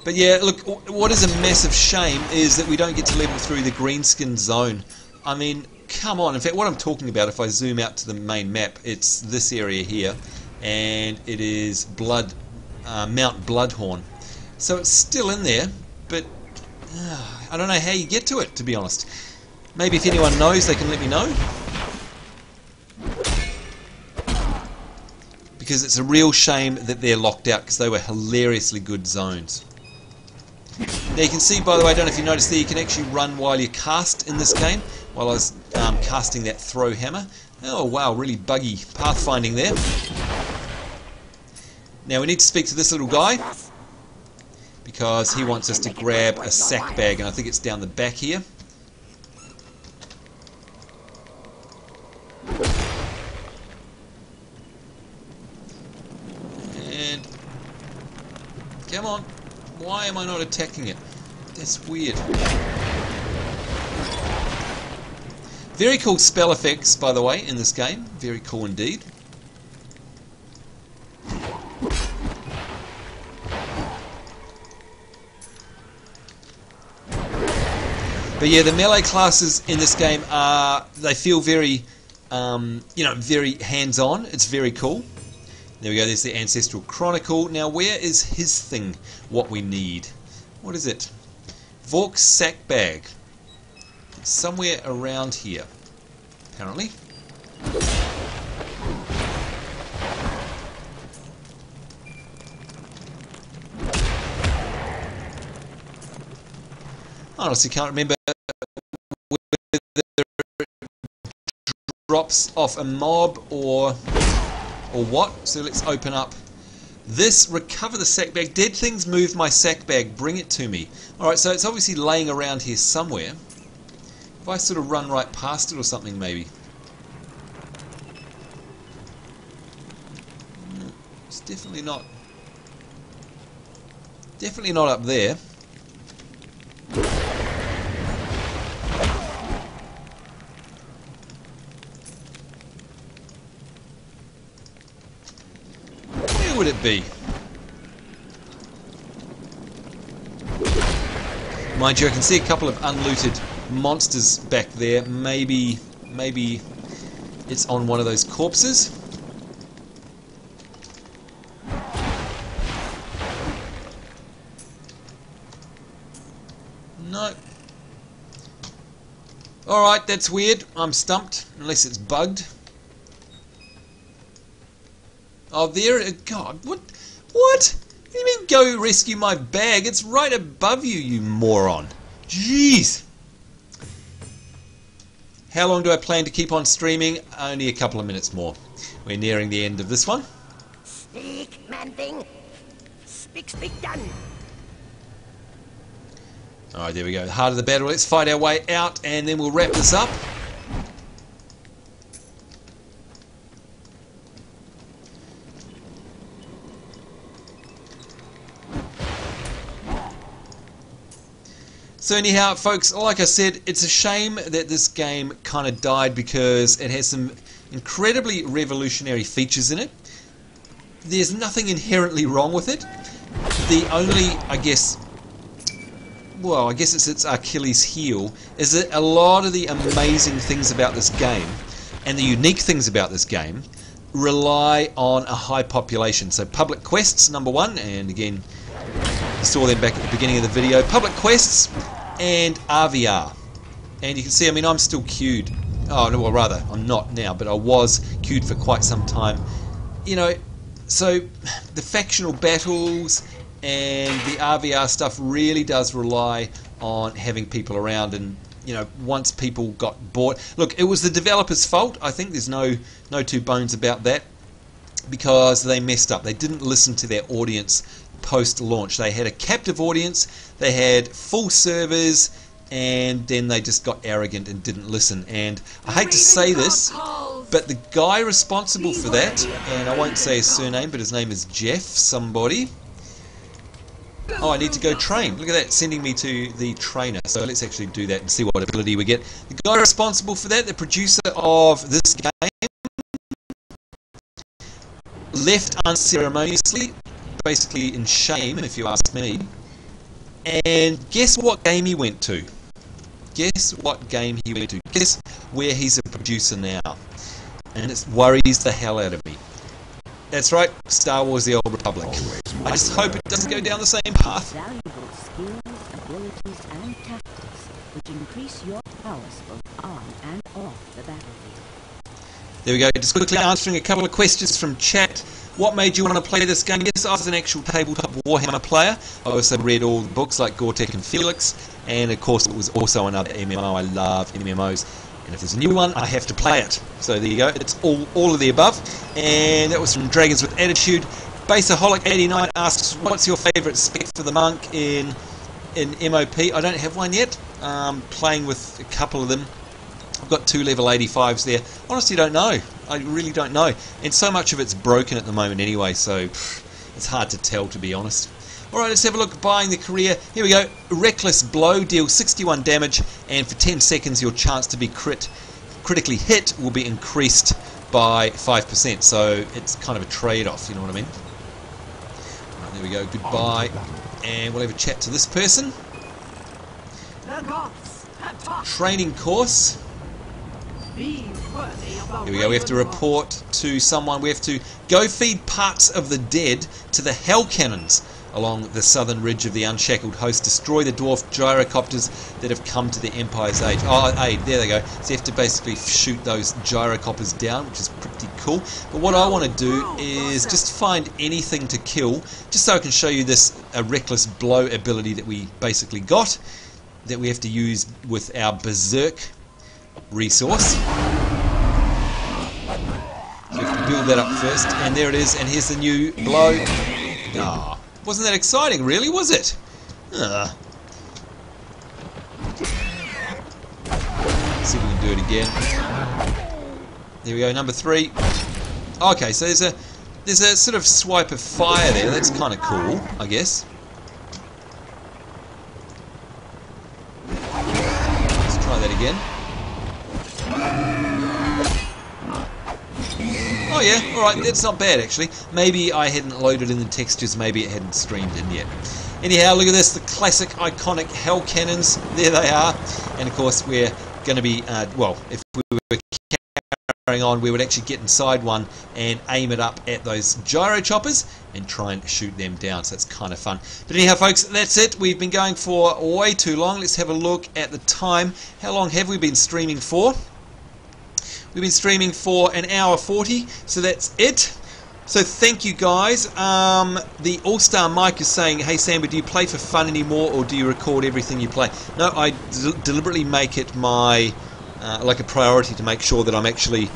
But yeah, look, what is a massive shame is that we don't get to level through the greenskin zone. I mean, come on. In fact, what I'm talking about, if I zoom out to the main map, it's this area here, and it is Mount Bloodhorn. So it's still in there, but I don't know how you get to it, to be honest. Maybe if anyone knows, they can let me know. Because it's a real shame that they're locked out, because they were hilariously good zones. Now you can see, by the way, I don't know if you noticed there, you can actually run while you cast in this game, while I was casting that throw hammer. Oh wow, really buggy pathfinding there. Now we need to speak to this little guy, because he wants us to grab a sack bag, and I think it's down the back here. And come on. Why am I not attacking it? That's weird. Very cool spell effects, by the way, in this game. Very cool indeed. But yeah, the melee classes in this game they feel very, very hands-on. It's very cool. There we go, there's the Ancestral Chronicle. Now, where is his thing, what we need? What is it? Vork's sack bag. It's somewhere around here, apparently. I honestly can't remember whether it drops off a mob or what. So let's open up this. Recover the sack bag. Dead things move my sack bag. Bring it to me. Alright, so it's obviously laying around here somewhere. If I sort of run right past it or something, maybe. It's definitely not up there. Where would it be? Mind you, I can see a couple of unlooted monsters back there. Maybe it's on one of those corpses. No. Alright, that's weird. I'm stumped, unless it's bugged. Oh, there. God, what? What? What do you mean go rescue my bag? It's right above you, you moron. Jeez. How long do I plan to keep on streaming? Only a couple of minutes more. We're nearing the end of this one. Speak, man thing. Speak, done. Alright, there we go. The heart of the battle. Let's fight our way out, and then we'll wrap this up. So anyhow, folks, like I said, it's a shame that this game kind of died because it has some incredibly revolutionary features in it. There's nothing inherently wrong with it. The only, I guess it's its Achilles heel, is that a lot of the amazing things about this game and the unique things about this game rely on a high population. So public quests, number one, and again, you saw them back at the beginning of the video. Public quests and RVR. And you can see, I mean, I'm still queued. Oh, no, well, rather, I'm not now, but I was queued for quite some time. You know, so the factional battles and the RVR stuff really does rely on having people around, and you know, once people got bored, look, it was the developers' fault. I think there's no two bones about that, because they messed up. They didn't listen to their audience post-launch. They had a captive audience, they had full servers, and then they just got arrogant and didn't listen. And I hate to say this, but the guy responsible for that, and I won't say his surname, but his name is Jeff somebody. Oh, I need to go train. Look at that, sending me to the trainer. So let's actually do that and see what ability we get. The guy responsible for that, the producer of this game, left unceremoniously, basically in shame, if you ask me. And guess what game he went to? Guess what game he went to? Guess where he's a producer now? And it worries the hell out of me. That's right, Star Wars: The Old Republic. I just hope it doesn't go down the same path. Valuable skills, abilities, and tactics which increase your prowess both on and off the battlefield. There we go, just quickly answering a couple of questions from chat. What made you want to play this game? Yes, I was an actual tabletop Warhammer player. I also read all the books like Gore-Tex and Felix, and of course it was also another MMO. I love MMOs, and if there's a new one, I have to play it. So there you go, it's all of the above. And that was from Dragons with Attitude. Baseaholic89 asks, what's your favourite spec for the monk in MOP? I don't have one yet. Playing with a couple of them. I've got 2 level 85s there. Honestly, don't know. I really don't know. And so much of it's broken at the moment anyway, so it's hard to tell, to be honest. Alright, let's have a look at buying the career. Here we go. Reckless Blow deals 61 damage, and for 10 seconds your chance to be critically hit will be increased by 5%. So it's kind of a trade-off, you know what I mean? Right, there we go. Goodbye. And we'll have a chat to this person. Training course. Here we go, we have to report to someone. We have to go feed parts of the dead to the Hell Cannons along the southern ridge of the Unshackled Host. Destroy the dwarf gyrocopters that have come to the Empire's aid. Oh, aid, there they go. So you have to basically shoot those gyrocopters down, which is pretty cool. But what I want to do is just find anything to kill, just so I can show you this Reckless Blow ability that we basically got, that we have to use with our Berserk resource. So we have to build that up first, and there it is, and here's the new blow. Ah, wasn't that exciting, really, was it? Ah. See if we can do it again. There we go, number 3. Okay, so there's a sort of swipe of fire there. That's kind of cool, I guess. Let's try that again. Oh yeah, alright, that's not bad actually. Maybe I hadn't loaded in the textures, maybe it hadn't streamed in yet. Anyhow, look at this, the classic iconic Hell Cannons, there they are. And of course we're going to be, well, if we were carrying on, we would actually get inside one and aim it up at those gyro choppers and try and shoot them down, so it's kind of fun. But anyhow folks, that's it. We've been going for way too long. Let's have a look at the time. How long have we been streaming for? We've been streaming for 1 hour 40, so that's it. So thank you guys. The All-Star Mike is saying, hey Sam, do you play for fun anymore, or do you record everything you play? No, I deliberately make it my like a priority to make sure that I'm actually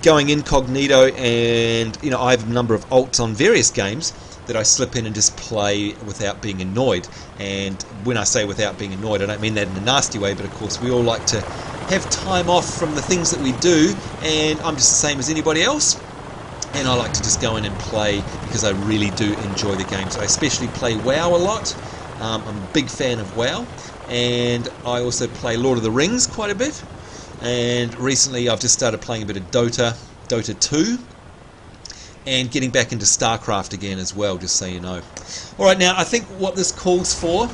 going incognito, and you know, I have a number of alts on various games that I slip in and just play without being annoyed. And when I say without being annoyed, I don't mean that in a nasty way, but of course we all like to have time off from the things that we do, and I'm just the same as anybody else, and I like to just go in and play because I really do enjoy the game. So I especially play WoW a lot. I'm a big fan of WoW, and I also play Lord of the Rings quite a bit, and recently I've just started playing a bit of Dota 2, and getting back into StarCraft again as well, just so you know. Alright, now I think what this calls for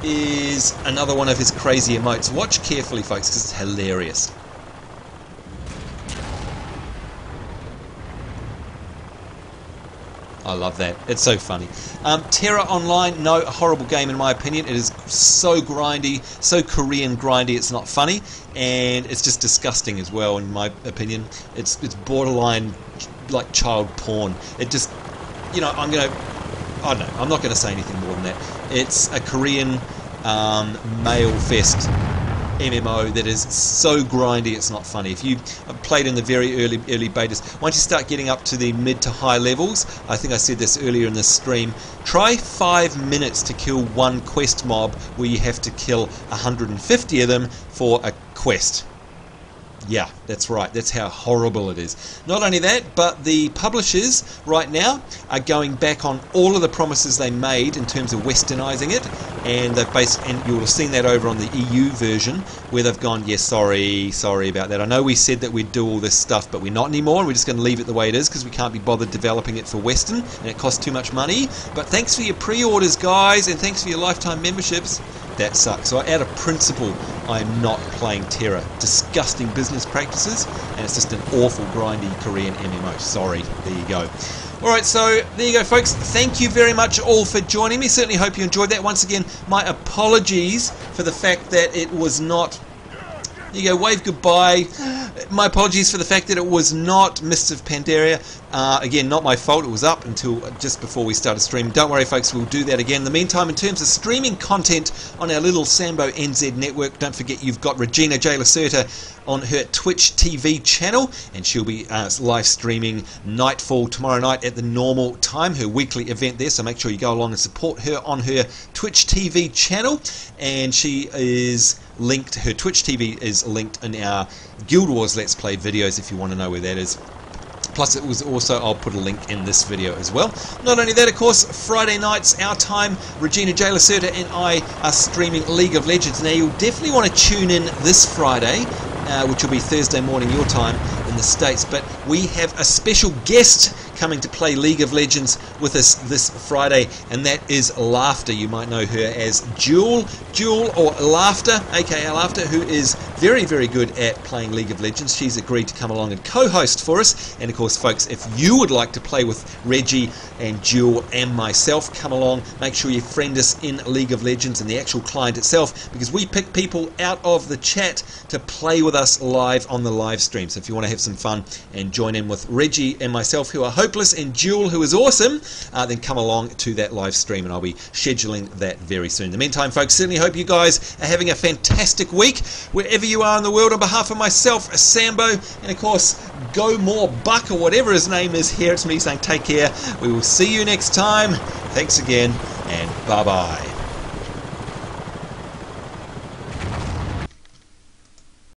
is another one of his crazy emotes. Watch carefully folks, because it's hilarious. I love that. It's so funny. Terra Online, no, a horrible game in my opinion. It is so grindy, so Korean grindy, it's not funny, and it's just disgusting as well in my opinion. It's borderline like child porn. It just, you know, I don't know, I'm not going to say anything more than that. It's a Korean male fest MMO that is so grindy it's not funny. If you played in the very early betas, once you start getting up to the mid to high levels, I think I said this earlier in this stream, try 5 minutes to kill one quest mob where you have to kill 150 of them for a quest. Yeah, That's right, that's how horrible it is. Not only that, but the publishers right now are going back on all of the promises they made in terms of westernising it, and and you will have seen that over on the EU version, where they've gone, yeah, sorry about that. I know we said that we'd do all this stuff, but we're not anymore. We're just going to leave it the way it is because we can't be bothered developing it for Western, and it costs too much money. But thanks for your pre-orders, guys, and thanks for your lifetime memberships. That sucks. So out of principle, I'm not playing Terra. Disgusting business practices, and it's just an awful grindy Korean MMO. Sorry. There you go. Alright, so there you go, folks. Thank you very much all for joining me. Certainly hope you enjoyed that. Once again, my apologies for the fact that it was not... There you go, wave goodbye. My apologies for the fact that it was not Mists of Pandaria. Again, not my fault. It was up until just before we started streaming. Don't worry, folks, we'll do that again. In the meantime, in terms of streaming content on our little Sambo NZ network, don't forget you've got Regina J. Lacerta on her Twitch TV channel, and she'll be live streaming Nightfall tomorrow night at the normal time, her weekly event there, so make sure you go along and support her on her Twitch TV channel. And she is linked, her Twitch TV is linked in our Guild Wars Let's Play videos if you want to know where that is. Plus it was also, I'll put a link in this video as well. Not only that, of course, Friday nights, our time, Regina J. Lacerta and I are streaming League of Legends. Now you'll definitely want to tune in this Friday, which will be Thursday morning your time in the States, but we have a special guest coming to play League of Legends with us this Friday, and that is Laughter. You might know her as Jewel or Laughter, aka Laughter, who is very, very good at playing League of Legends. She's agreed to come along and co-host for us, and of course, folks, if you would like to play with Reggie and Jewel and myself, come along, make sure you friend us in League of Legends and the actual client itself, because we pick people out of the chat to play with us live on the live stream. So if you want to have some fun and join in with Reggie and myself, who are hopeless, and Jewel, who is awesome, then come along to that live stream, and I'll be scheduling that very soon. In the meantime, folks, certainly hope you guys are having a fantastic week wherever you are in the world. On behalf of myself, Sambo, and of course Go More Buck, or whatever his name is here, it's me saying take care. We will see you next time. Thanks again, and bye bye.